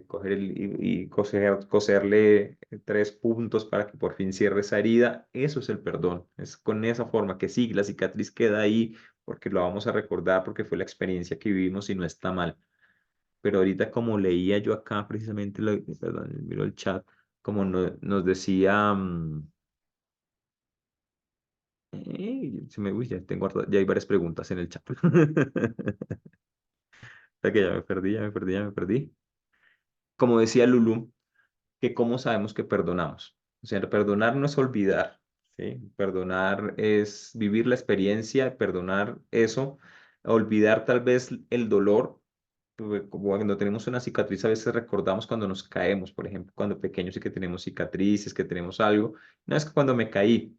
coger y coserle 3 puntos para que por fin cierre esa herida. Eso es el perdón, es con esa forma que sí, la cicatriz queda ahí porque lo vamos a recordar, porque fue la experiencia que vivimos y no está mal, pero ahorita como leía yo acá precisamente, perdón, miro el chat, como nos decía, uy, ya tengo, ya hay varias preguntas en el chat. Espera que ya me perdí, ya me perdí, ya me perdí. Como decía Lulu, que cómo sabemos que perdonamos. O sea, perdonar no es olvidar, ¿sí? Perdonar es vivir la experiencia, perdonar eso, olvidar tal vez el dolor. Como cuando tenemos una cicatriz, a veces recordamos cuando nos caemos, por ejemplo, cuando pequeños y que tenemos cicatrices, que tenemos algo. No es que cuando me caí,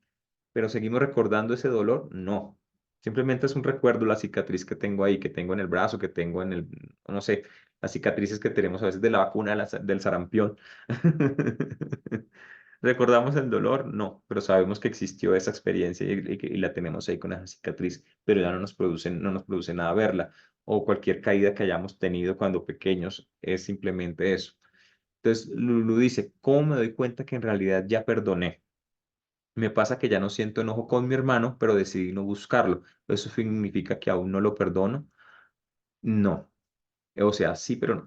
pero seguimos recordando ese dolor, no. Simplemente es un recuerdo la cicatriz que tengo ahí, que tengo en el brazo, que tengo en el, no sé, las cicatrices que tenemos a veces de la vacuna del sarampión. ¿Recordamos el dolor? No, pero sabemos que existió esa experiencia y la tenemos ahí con esa cicatriz, pero ya no nos produce nada verla. O cualquier caída que hayamos tenido cuando pequeños es simplemente eso. Entonces, Lulu dice, ¿cómo me doy cuenta que en realidad ya perdoné? Me pasa que ya no siento enojo con mi hermano, pero decidí no buscarlo. ¿Eso significa que aún no lo perdono? No. O sea, sí, pero no.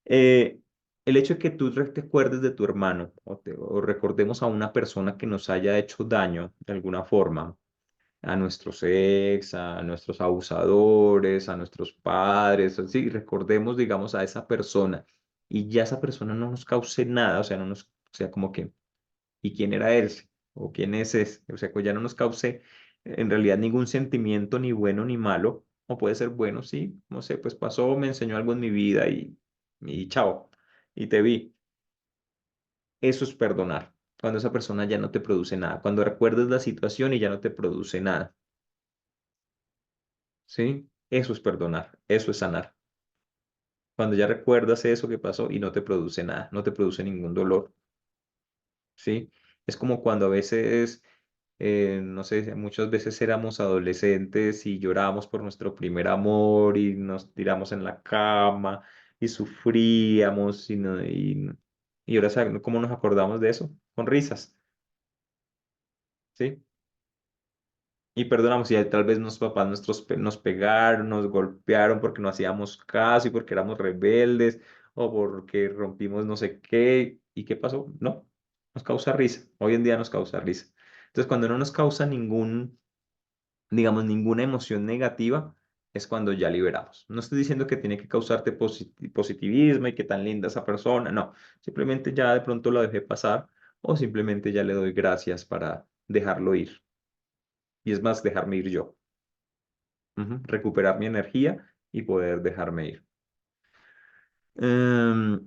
Eh, el hecho de que tú te acuerdes de tu hermano o recordemos a una persona que nos haya hecho daño de alguna forma, a nuestros ex, a nuestros abusadores, a nuestros padres, así, recordemos, digamos, a esa persona y ya esa persona no nos cause nada, o sea, no nos, o sea, como que y quién era él o quién es ese. O sea, que ya no nos cause en realidad ningún sentimiento ni bueno ni malo, o puede ser bueno, sí, no sé, pues pasó, me enseñó algo en mi vida y chao, y te vi. Eso es perdonar, cuando esa persona ya no te produce nada, cuando recuerdas la situación y ya no te produce nada, ¿sí? Eso es perdonar, eso es sanar. Cuando ya recuerdas eso que pasó y no te produce nada, no te produce ningún dolor, ¿sí? Es como cuando a veces no sé, muchas veces éramos adolescentes y llorábamos por nuestro primer amor y nos tiramos en la cama y sufríamos y ahora ¿cómo nos acordamos de eso? Con risas, ¿sí? Y perdonamos, y tal vez nuestros papás nos pegaron, nos golpearon porque no hacíamos caso y porque éramos rebeldes o porque rompimos no sé qué. ¿Y qué pasó? No, nos causa risa. Hoy en día nos causa risa. Entonces, cuando no nos causa digamos, ninguna emoción negativa, es cuando ya liberamos. No estoy diciendo que tiene que causarte positivismo y que tan linda esa persona, no, simplemente ya de pronto lo dejé pasar o simplemente ya le doy gracias para dejarlo ir. Y es más, dejarme ir yo. Recuperar mi energía y poder dejarme ir. Em,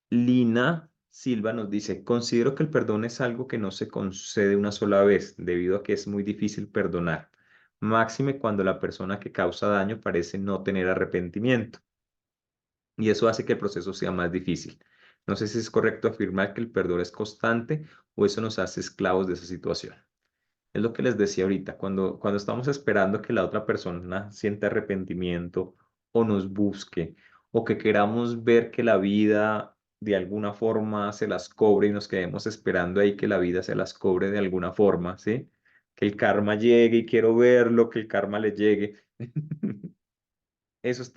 Lina Silva nos dice, considero que el perdón es algo que no se concede una sola vez, debido a que es muy difícil perdonar, máxime cuando la persona que causa daño parece no tener arrepentimiento, y eso hace que el proceso sea más difícil. No sé si es correcto afirmar que el perdón es constante o eso nos hace esclavos de esa situación. Es lo que les decía ahorita, cuando estamos esperando que la otra persona sienta arrepentimiento o nos busque o que queramos ver que la vida de alguna forma se las cobre y nos quedemos esperando ahí que la vida se las cobre de alguna forma, ¿sí? Que el karma llegue y quiero verlo, que el karma le llegue. Eso es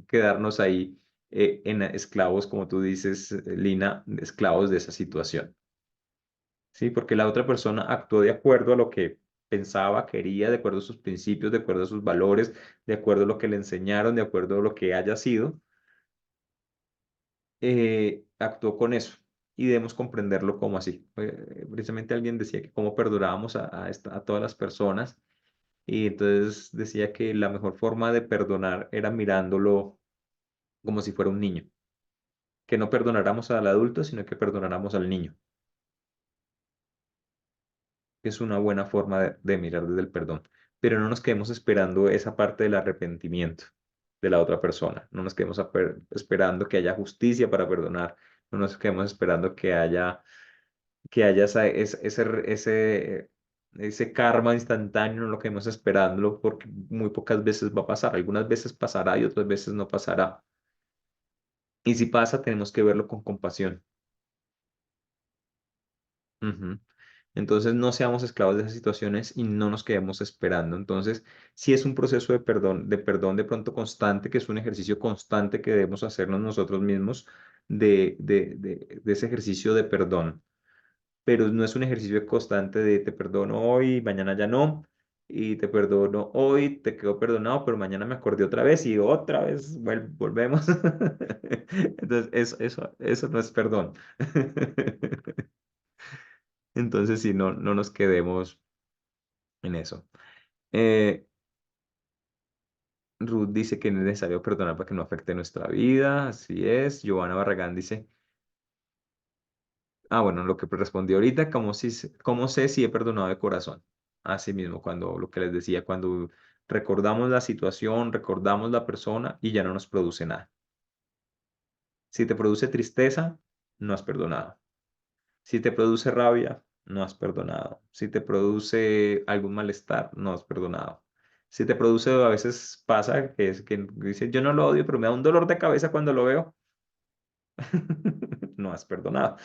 quedarnos ahí en esclavos, como tú dices, Lina, esclavos de esa situación. Sí, porque la otra persona actuó de acuerdo a lo que pensaba, quería, de acuerdo a sus principios, de acuerdo a sus valores, de acuerdo a lo que le enseñaron, de acuerdo a lo que haya sido, actuó con eso y debemos comprenderlo como así. Precisamente alguien decía que cómo perdonábamos a todas las personas y entonces decía que la mejor forma de perdonar era mirándolo como si fuera un niño, que no perdonáramos al adulto, sino que perdonáramos al niño. Es una buena forma de mirar desde el perdón, pero no nos quedemos esperando esa parte del arrepentimiento. de la otra persona. No nos quedemos esperando que haya justicia para perdonar. No nos quedemos esperando que haya ese karma instantáneo, no lo quedemos esperándolo porque muy pocas veces va a pasar. Algunas veces pasará y otras veces no pasará. Y si pasa, tenemos que verlo con compasión. Ujú. Entonces no seamos esclavos de esas situaciones y no nos quedemos esperando. Entonces, si es un proceso de perdón de pronto constante, que es un ejercicio constante que debemos hacernos nosotros mismos de ese ejercicio de perdón, pero no es un ejercicio constante de te perdono hoy, mañana ya no, y te perdono hoy, te quedo perdonado, pero mañana me acordé otra vez y otra vez volvemos. Entonces, eso no es perdón. Entonces, si no, no nos quedemos en eso. Eh, Ruth dice que no es necesario perdonar para que no afecte nuestra vida. Así es. Giovanna Barragán dice, bueno, lo que respondí ahorita, ¿cómo sé si he perdonado de corazón? Así mismo, cuando lo que les decía, cuando recordamos la situación, recordamos la persona y ya no nos produce nada. Si te produce tristeza, no has perdonado. Si te produce rabia, no has perdonado. Si te produce algún malestar, no has perdonado. Si te produce, a veces pasa que es que dice, yo no lo odio, pero me da un dolor de cabeza cuando lo veo, no has perdonado.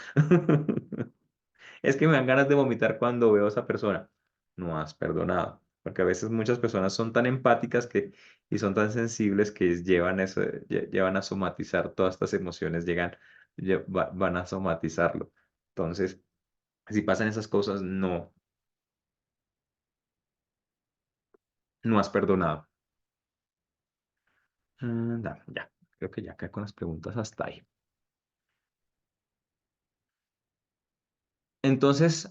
Es que me dan ganas de vomitar cuando veo a esa persona, no has perdonado. Porque a veces muchas personas son tan empáticas y son tan sensibles que llevan a somatizar todas estas emociones, van a somatizarlo. Entonces, si pasan esas cosas, no, no has perdonado. Ya, creo que ya acá con las preguntas hasta ahí. Entonces,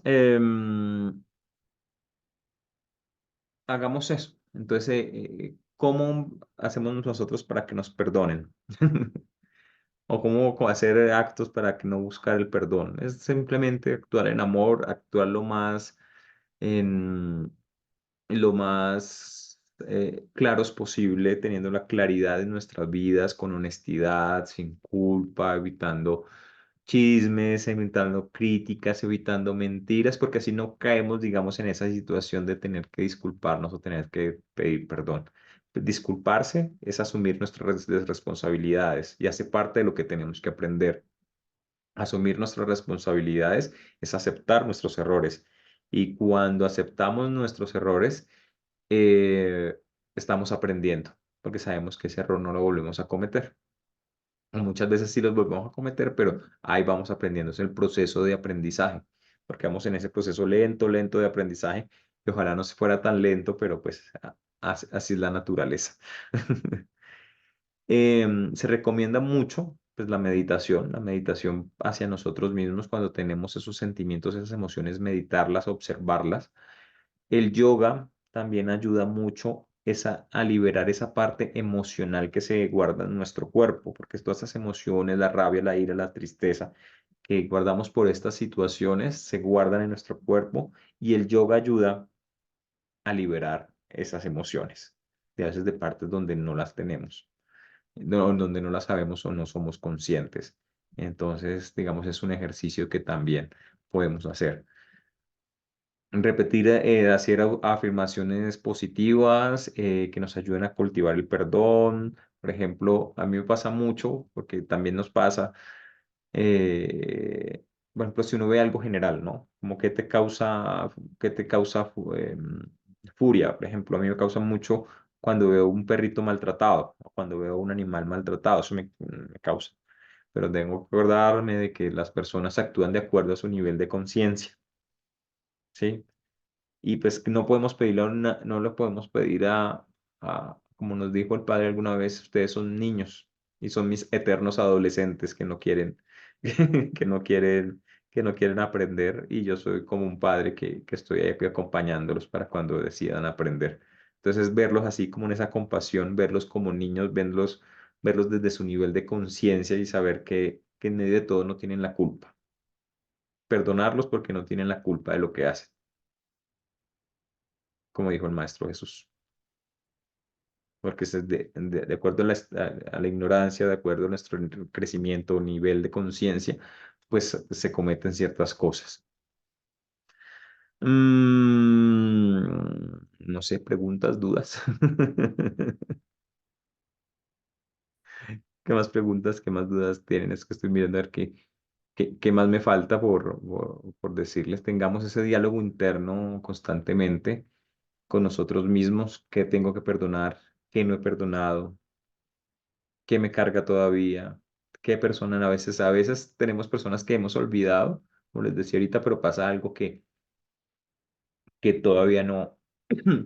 hagamos eso. Entonces, ¿cómo hacemos nosotros para que nos perdonen? O cómo hacer actos para que no buscar el perdón. Es simplemente actuar en amor, actuar en, lo más claros posible, teniendo la claridad en nuestras vidas, con honestidad, sin culpa, evitando chismes, evitando críticas, evitando mentiras, porque así no caemos, digamos, en esa situación de tener que disculparnos o tener que pedir perdón. Disculparse es asumir nuestras responsabilidades y hace parte de lo que tenemos que aprender. Asumir nuestras responsabilidades es aceptar nuestros errores. Y cuando aceptamos nuestros errores, eh, estamos aprendiendo, porque sabemos que ese error no lo volvemos a cometer. Muchas veces sí los volvemos a cometer, pero ahí vamos aprendiendo. Es el proceso de aprendizaje, porque vamos en ese proceso lento, lento de aprendizaje, que ojalá no se fuera tan lento, pero pues así es la naturaleza. Se recomienda mucho pues, la meditación hacia nosotros mismos cuando tenemos esos sentimientos, esas emociones, meditarlas, observarlas. El yoga también ayuda mucho a liberar esa parte emocional que se guarda en nuestro cuerpo, porque todas esas emociones, la rabia, la ira, la tristeza que guardamos por estas situaciones se guardan en nuestro cuerpo y el yoga ayuda a liberar esas emociones, de a veces de partes donde no las tenemos, donde no las sabemos o no somos conscientes. Entonces, digamos, es un ejercicio que también podemos hacer. Repetir, hacer afirmaciones positivas que nos ayuden a cultivar el perdón. Por ejemplo, a mí me pasa mucho, porque también nos pasa, eh, por ejemplo, si uno ve algo general, ¿no? Como que te causa furia. Por ejemplo, a mí me causa mucho cuando veo un perrito maltratado, o cuando veo un animal maltratado, eso me causa. Pero tengo que acordarme de que las personas actúan de acuerdo a su nivel de conciencia, ¿sí? Y pues no podemos no le podemos pedir como nos dijo el padre alguna vez, ustedes son niños y son mis eternos adolescentes que no quieren, que no quieren, que no quieren aprender y yo soy como un padre que estoy ahí acompañándolos para cuando decidan aprender. Entonces verlos así como en esa compasión, verlos como niños, verlos desde su nivel de conciencia y saber que en medio de todo no tienen la culpa. Perdonarlos porque no tienen la culpa de lo que hacen, como dijo el Maestro Jesús. porque es de acuerdo a a la ignorancia, de acuerdo a nuestro crecimiento o nivel de conciencia, pues se cometen ciertas cosas. No sé, preguntas, dudas. ¿Qué más preguntas, qué más dudas tienen? Es que estoy mirando a ver qué más me falta por decirles. Tengamos ese diálogo interno constantemente con nosotros mismos, qué tengo que perdonar, qué no he perdonado, qué me carga todavía, qué persona a veces tenemos personas que hemos olvidado, como les decía ahorita, pero pasa algo que todavía no,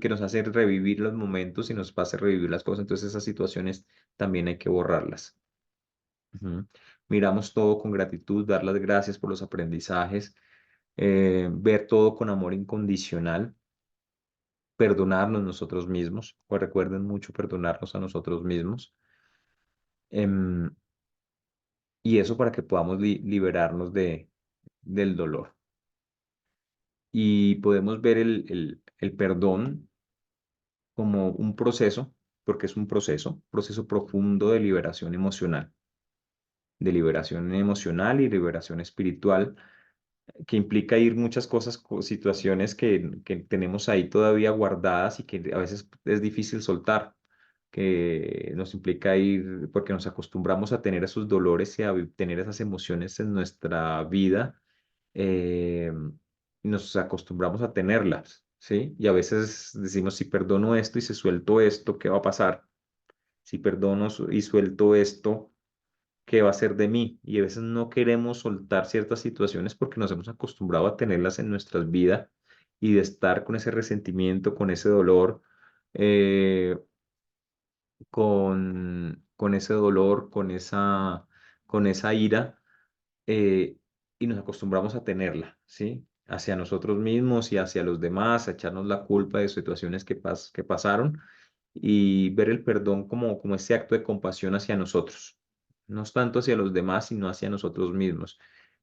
que nos hace revivir los momentos y nos hace revivir las cosas. Entonces esas situaciones también hay que borrarlas. Ujú. Miramos todo con gratitud, dar las gracias por los aprendizajes, ver todo con amor incondicional, perdonarnos nosotros mismos, pues recuerden mucho perdonarnos a nosotros mismos. em, y eso para que podamos liberarnos del dolor. Y podemos ver el perdón como un proceso, porque es un proceso profundo de liberación emocional y liberación espiritual, que implica ir muchas cosas, situaciones que tenemos ahí todavía guardadas y que a veces es difícil soltar, que nos implica ir, porque nos acostumbramos a tener esos dolores y a tener esas emociones en nuestra vida, eh, nos acostumbramos a tenerlas, ¿sí? Y a veces decimos, si perdono esto y se suelto esto, ¿qué va a pasar? Si perdono y suelto esto, ¿qué va a ser de mí? Y a veces no queremos soltar ciertas situaciones porque nos hemos acostumbrado a tenerlas en nuestras vidas y de estar con ese resentimiento, con ese dolor, eh, con ese dolor, con esa ira, eh, y nos acostumbramos a tenerla, ¿sí? Hacia nosotros mismos y hacia los demás, a echarnos la culpa de situaciones que pasaron y ver el perdón como ese acto de compasión hacia nosotros, no es tanto hacia los demás, sino hacia nosotros mismos,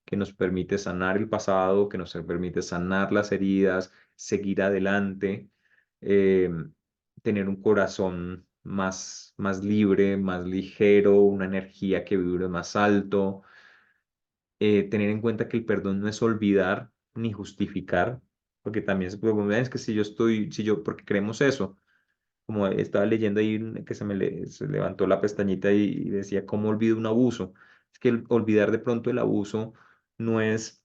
que nos permite sanar el pasado, que nos permite sanar las heridas, seguir adelante, eh, tener un corazón más libre, más ligero, una energía que vibre más alto, tener en cuenta que el perdón no es olvidar ni justificar, porque también se puede, es que si yo estoy, si yo, porque creemos eso, como estaba leyendo ahí que se levantó la pestañita y decía, ¿cómo olvido un abuso? Es que olvidar de pronto el abuso no es,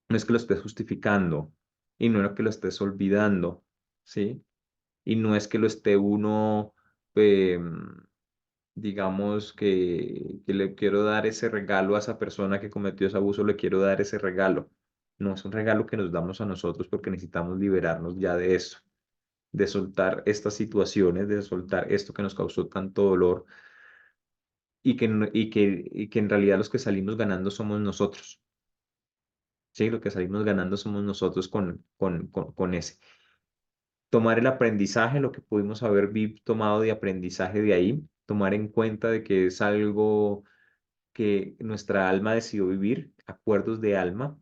no es que lo estés justificando y no es que lo estés olvidando, ¿sí? Y no es que lo esté uno, digamos, que le quiero dar ese regalo a esa persona que cometió ese abuso, le quiero dar ese regalo. No es un regalo que nos damos a nosotros porque necesitamos liberarnos ya de eso, de soltar estas situaciones, de soltar esto que nos causó tanto dolor y que en realidad los que salimos ganando somos nosotros. Sí, lo que salimos ganando somos nosotros con ese. Tomar el aprendizaje, lo que pudimos haber tomado de aprendizaje de ahí, tomar en cuenta de que es algo que nuestra alma decidió vivir, acuerdos de alma.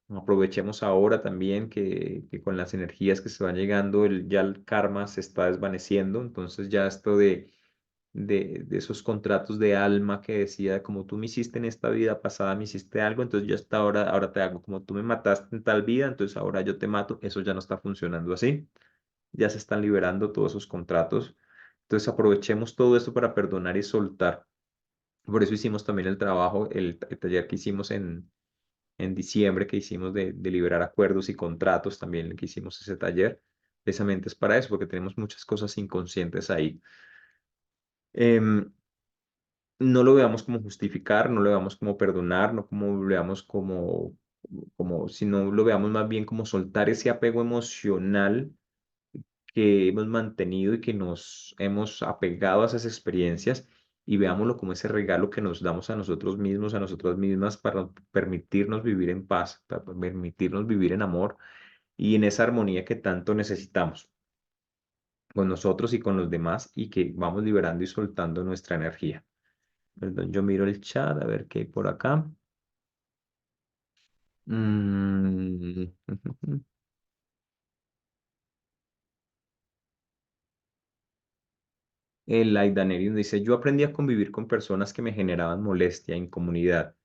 Aprovechemos ahora también que con las energías que se van llegando, ya el karma se está desvaneciendo, entonces ya esto de esos contratos de alma que decía, como tú me hiciste en esta vida pasada, me hiciste algo, entonces yo hasta ahora te hago, como tú me mataste en tal vida, entonces ahora yo te mato, eso ya no está funcionando así, ya se están liberando todos esos contratos, entonces aprovechemos todo esto para perdonar y soltar. Por eso hicimos también el trabajo, el taller que hicimos en diciembre, que hicimos de liberar acuerdos y contratos, también que hicimos ese taller, precisamente es para eso, porque tenemos muchas cosas inconscientes ahí. Em, no lo veamos como justificar, no lo veamos como perdonar, no como lo veamos como, sino lo veamos más bien como soltar ese apego emocional que hemos mantenido y que nos hemos apegado a esas experiencias y veámoslo como ese regalo que nos damos a nosotros mismos, a nosotras mismas, para permitirnos vivir en paz, para permitirnos vivir en amor y en esa armonía que tanto necesitamos con nosotros y con los demás y que vamos liberando y soltando nuestra energía. Perdón, yo miro el chat a ver qué hay por acá. Mm, El Aidanerium dice, yo aprendí a convivir con personas que me generaban molestia, incomodidad,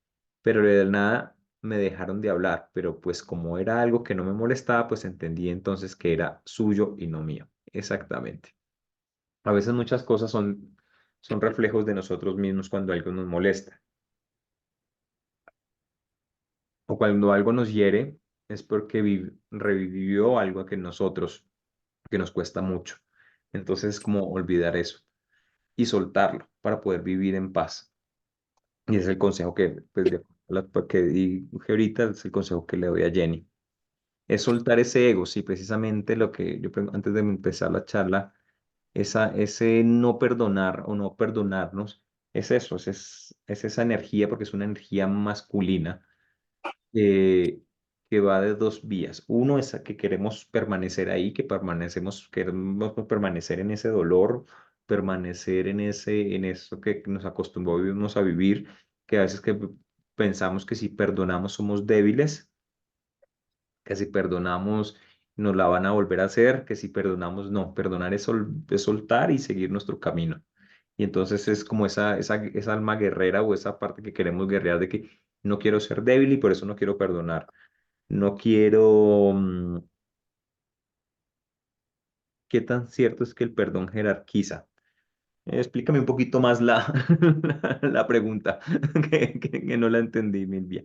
pero de nada me dejaron de hablar, pero pues como era algo que no me molestaba, pues entendí entonces que era suyo y no mío. Exactamente. A veces muchas cosas son reflejos de nosotros mismos cuando algo nos molesta o cuando algo nos hiere, es porque revivió algo que nosotros, que nos cuesta mucho. Entonces es como olvidar eso y soltarlo para poder vivir en paz. Y es el consejo que, pues, que dije ahorita, es el consejo que le doy a Jenny. Es soltar ese ego, sí, precisamente lo que yo antes de empezar la charla, ese no perdonar o no perdonarnos, es eso, es esa energía, porque es una energía masculina eh, que va de dos vías. Uno es a que queremos permanecer ahí, queremos permanecer en ese dolor, permanecer en eso que nos acostumbramos a vivir, que a veces que pensamos que si perdonamos somos débiles, que si perdonamos nos la van a volver a hacer, que si perdonamos no, perdonar es soltar y seguir nuestro camino. Y entonces es como esa alma guerrera o esa parte que queremos guerrear de que no quiero ser débil y por eso no quiero perdonar. No quiero... ¿Qué tan cierto es que el perdón jerarquiza? Explícame un poquito más la pregunta, que no la entendí, Milvia.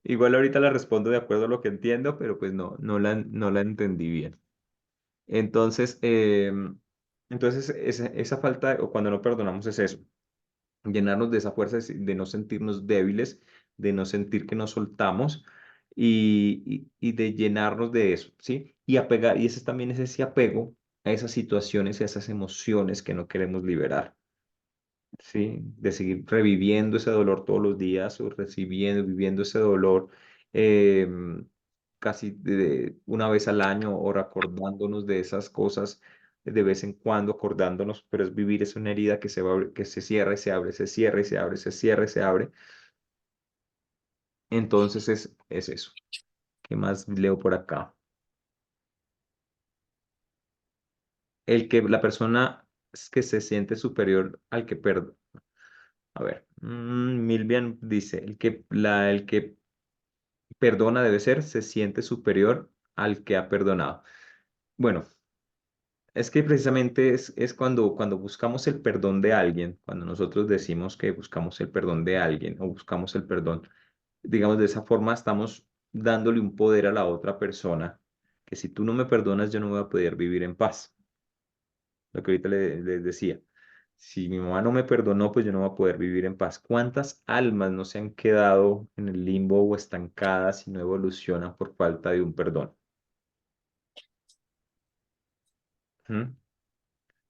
Igual ahorita la respondo de acuerdo a lo que entiendo, pero pues no la entendí bien. Entonces, esa falta, o cuando no perdonamos es eso, llenarnos de esa fuerza de no sentirnos débiles, de no sentir que nos soltamos y de llenarnos de eso, ¿sí? Y apegar, y ese también es ese apego a esas situaciones y a esas emociones que no queremos liberar, ¿sí? De seguir reviviendo ese dolor todos los días o viviendo ese dolor casi una vez al año o recordándonos de esas cosas de vez en cuando, acordándonos, pero es vivir es una herida que que se cierra y se abre, se cierra y se abre, se cierra y se abre. Entonces es eso. ¿Qué más leo por acá? La persona es que se siente superior al que perdona. A ver, Milvian dice, el que perdona debe ser, se siente superior al que ha perdonado. Bueno, es que precisamente es cuando buscamos el perdón de alguien, cuando nosotros decimos que buscamos el perdón de alguien o buscamos el perdón, digamos de esa forma estamos dándole un poder a la otra persona, que si tú no me perdonas yo no voy a poder vivir en paz. Lo que ahorita le decía. Si mi mamá no me perdonó, pues yo no voy a poder vivir en paz. ¿Cuántas almas no se han quedado en el limbo o estancadas y no evolucionan por falta de un perdón? ¿Mm?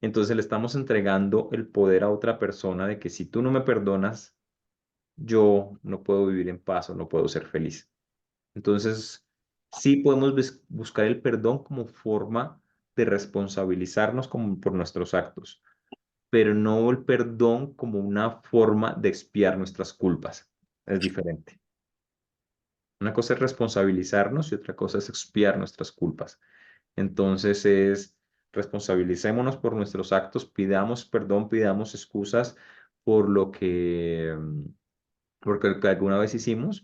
Entonces le estamos entregando el poder a otra persona de que si tú no me perdonas, yo no puedo vivir en paz o no puedo ser feliz. Entonces, sí podemos buscar el perdón como forma de responsabilizarnos como por nuestros actos, pero no el perdón como una forma de expiar nuestras culpas. Es diferente. Una cosa es responsabilizarnos y otra cosa es expiar nuestras culpas. Entonces responsabilicémonos por nuestros actos, pidamos perdón, pidamos excusas por porque que alguna vez hicimos,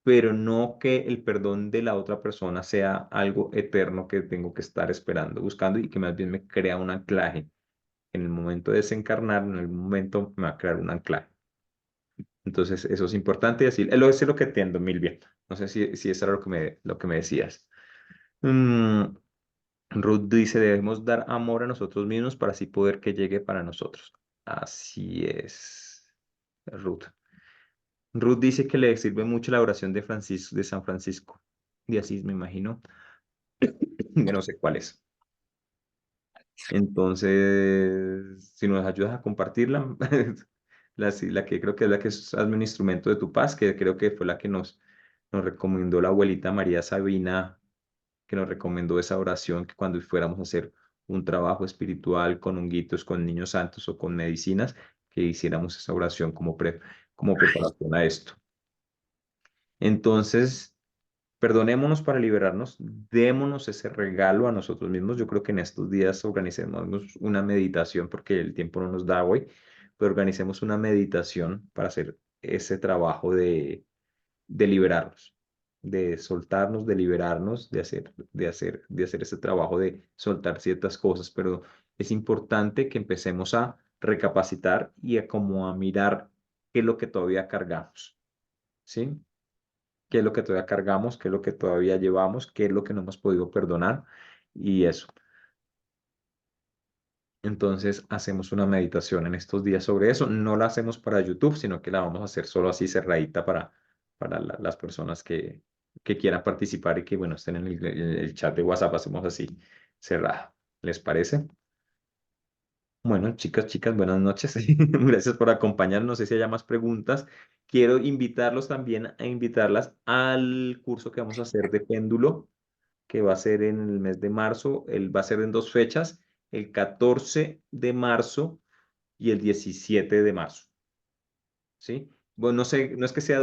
pero no que el perdón de la otra persona sea algo eterno que tengo que estar esperando, buscando y que más bien me crea un anclaje. En el momento de desencarnar, en el momento me va a crear un anclaje. Entonces, eso es importante decir. Eso es lo que entiendo, Milvia. No sé si eso era lo que me decías. Mm, Ruth dice, debemos dar amor a nosotros mismos para así poder que llegue para nosotros. Así es, Ruth. Ruth dice que le sirve mucho la oración de Francisco, de San Francisco de Asís, me imagino, que no sé cuál es. Entonces, si nos ayudas a compartirla, la que creo que es la que es hazme un instrumento de tu paz, que creo que fue la que nos recomendó la abuelita María Sabina, que nos recomendó esa oración que cuando fuéramos a hacer un trabajo espiritual con honguitos, con niños santos o con medicinas, que hiciéramos esa oración como preparación a esto. Entonces, Perdonémonos para liberarnos, démonos ese regalo a nosotros mismos. Yo creo que en estos días organicemos una meditación, porque el tiempo no nos da hoy, pero organicemos una meditación para hacer ese trabajo de liberarnos, de soltarnos, de liberarnos, de hacer ese trabajo de soltar ciertas cosas, pero es importante que empecemos a recapacitar y a como a mirar qué es lo que todavía cargamos, ¿sí? ¿Qué es lo que todavía cargamos? ¿Qué es lo que todavía llevamos? ¿Qué es lo que no hemos podido perdonar? Y eso. Entonces hacemos una meditación en estos días sobre eso. No la hacemos para YouTube, sino que la vamos a hacer solo así cerradita para las personas que quieran participar y que, bueno, estén en el chat de WhatsApp. Hacemos así cerrada. ¿Les parece? Bueno, chicas, buenas noches. Gracias por acompañarnos. No sé si haya más preguntas. Quiero invitarlos también a invitarlas al curso que vamos a hacer de péndulo, que va a ser en el mes de marzo. Él va a ser en dos fechas, el 14 de marzo y el 17 de marzo, ¿sí? Bueno, no sé, no es que sea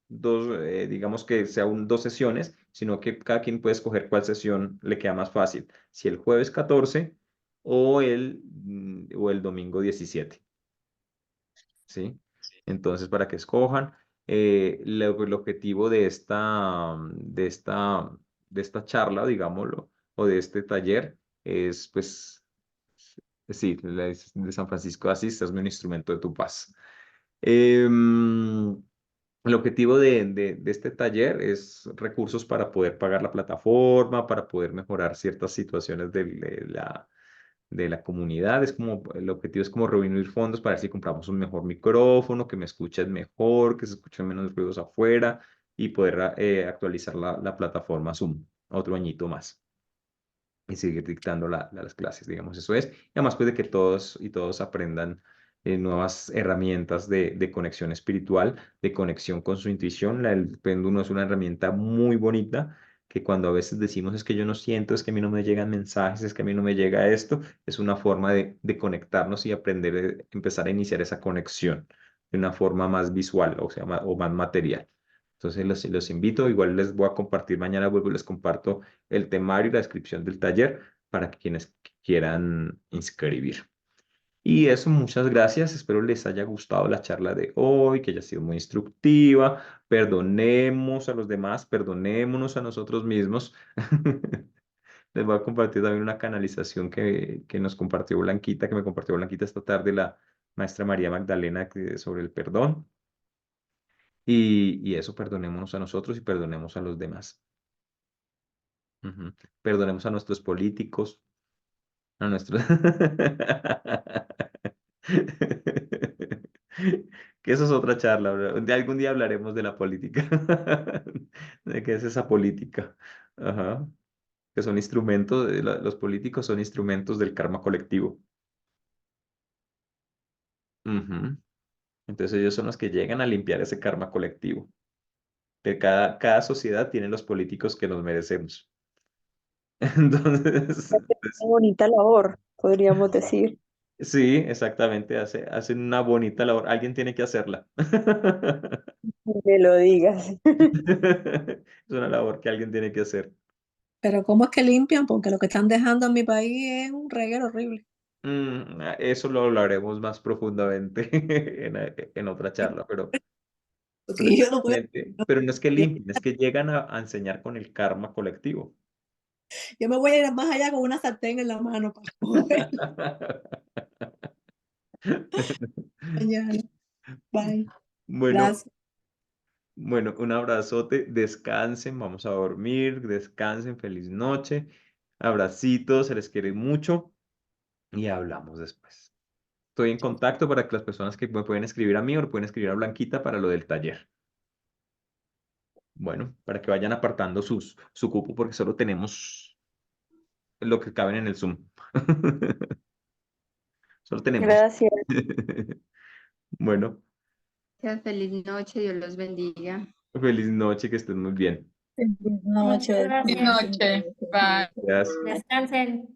digamos que sea dos sesiones, sino que cada quien puede escoger cuál sesión le queda más fácil, si el jueves 14 o el domingo 17. ¿Sí? Entonces, para que escojan, el objetivo de esta charla, digámoslo, o de este taller es, pues, sí, de San Francisco de Asís, hazme un instrumento de tu paz. Em, el objetivo de este taller es recursos para poder pagar la plataforma, para poder mejorar ciertas situaciones de la comunidad. El objetivo es como reunir fondos para ver si compramos un mejor micrófono, que me escuchen mejor, que se escuchen menos ruidos afuera y poder actualizar la plataforma Zoom otro añito más y seguir dictando las clases, digamos, eso es. Y además, pues de que todos y todos aprendan nuevas herramientas de conexión espiritual, de conexión con su intuición. El péndulo es una herramienta muy bonita que cuando a veces decimos es que yo no siento, es que a mí no me llegan mensajes, es que a mí no me llega esto, es una forma de conectarnos y aprender, empezar a iniciar esa conexión de una forma más visual, o sea, o más material. Entonces los invito, igual les voy a compartir, mañana vuelvo y les comparto el temario y la descripción del taller para que quienes quieran inscribir. Y eso, muchas gracias. Espero les haya gustado la charla de hoy, que haya sido muy instructiva. Perdonemos a los demás, perdonémonos a nosotros mismos. Les voy a compartir también una canalización que nos compartió Blanquita, que me compartió Blanquita esta tarde, la maestra María Magdalena, sobre el perdón. Y eso, perdonémonos a nosotros y perdonemos a los demás. Ujú. Perdonemos a nuestros políticos, a nuestros... Que eso es otra charla, bro. De algún día hablaremos de la política. ¿De qué es esa política? Ajá. Que son instrumentos, los políticos son instrumentos del karma colectivo. Ujú. Entonces ellos son los que llegan a limpiar ese karma colectivo. Que cada sociedad tiene los políticos que nos merecemos. Entonces, Una bonita labor, podríamos decir. sí, exactamente, hacen una bonita labor. Alguien tiene que hacerla. Me lo digas. Es una labor que alguien tiene que hacer. Pero ¿cómo es que limpian? Porque lo que están dejando en mi país es un reguero horrible. Eso lo hablaremos más profundamente en otra charla, pero Porque yo no puedo, exactamente. Pero no es que limpien, es que llegan a enseñar con el karma colectivo. yo me voy a ir más allá con una sartén en la mano para comer mañana. Bye. Bueno, Gracias. bueno, un abrazote, descansen, vamos a dormir, descansen, feliz noche, abracitos, se les quiere mucho y hablamos después. Estoy en contacto para que las personas que me pueden escribir a mí o le pueden escribir a Blanquita para lo del taller. Bueno, para que vayan apartando su cupo porque solo tenemos lo que caben en el Zoom. Solo tenemos. Gracias. Bueno, Feliz noche, Dios los bendiga. feliz noche, que estén muy bien. Feliz Muchas noche. Feliz gracias. noche. Bye. Gracias. Descansen.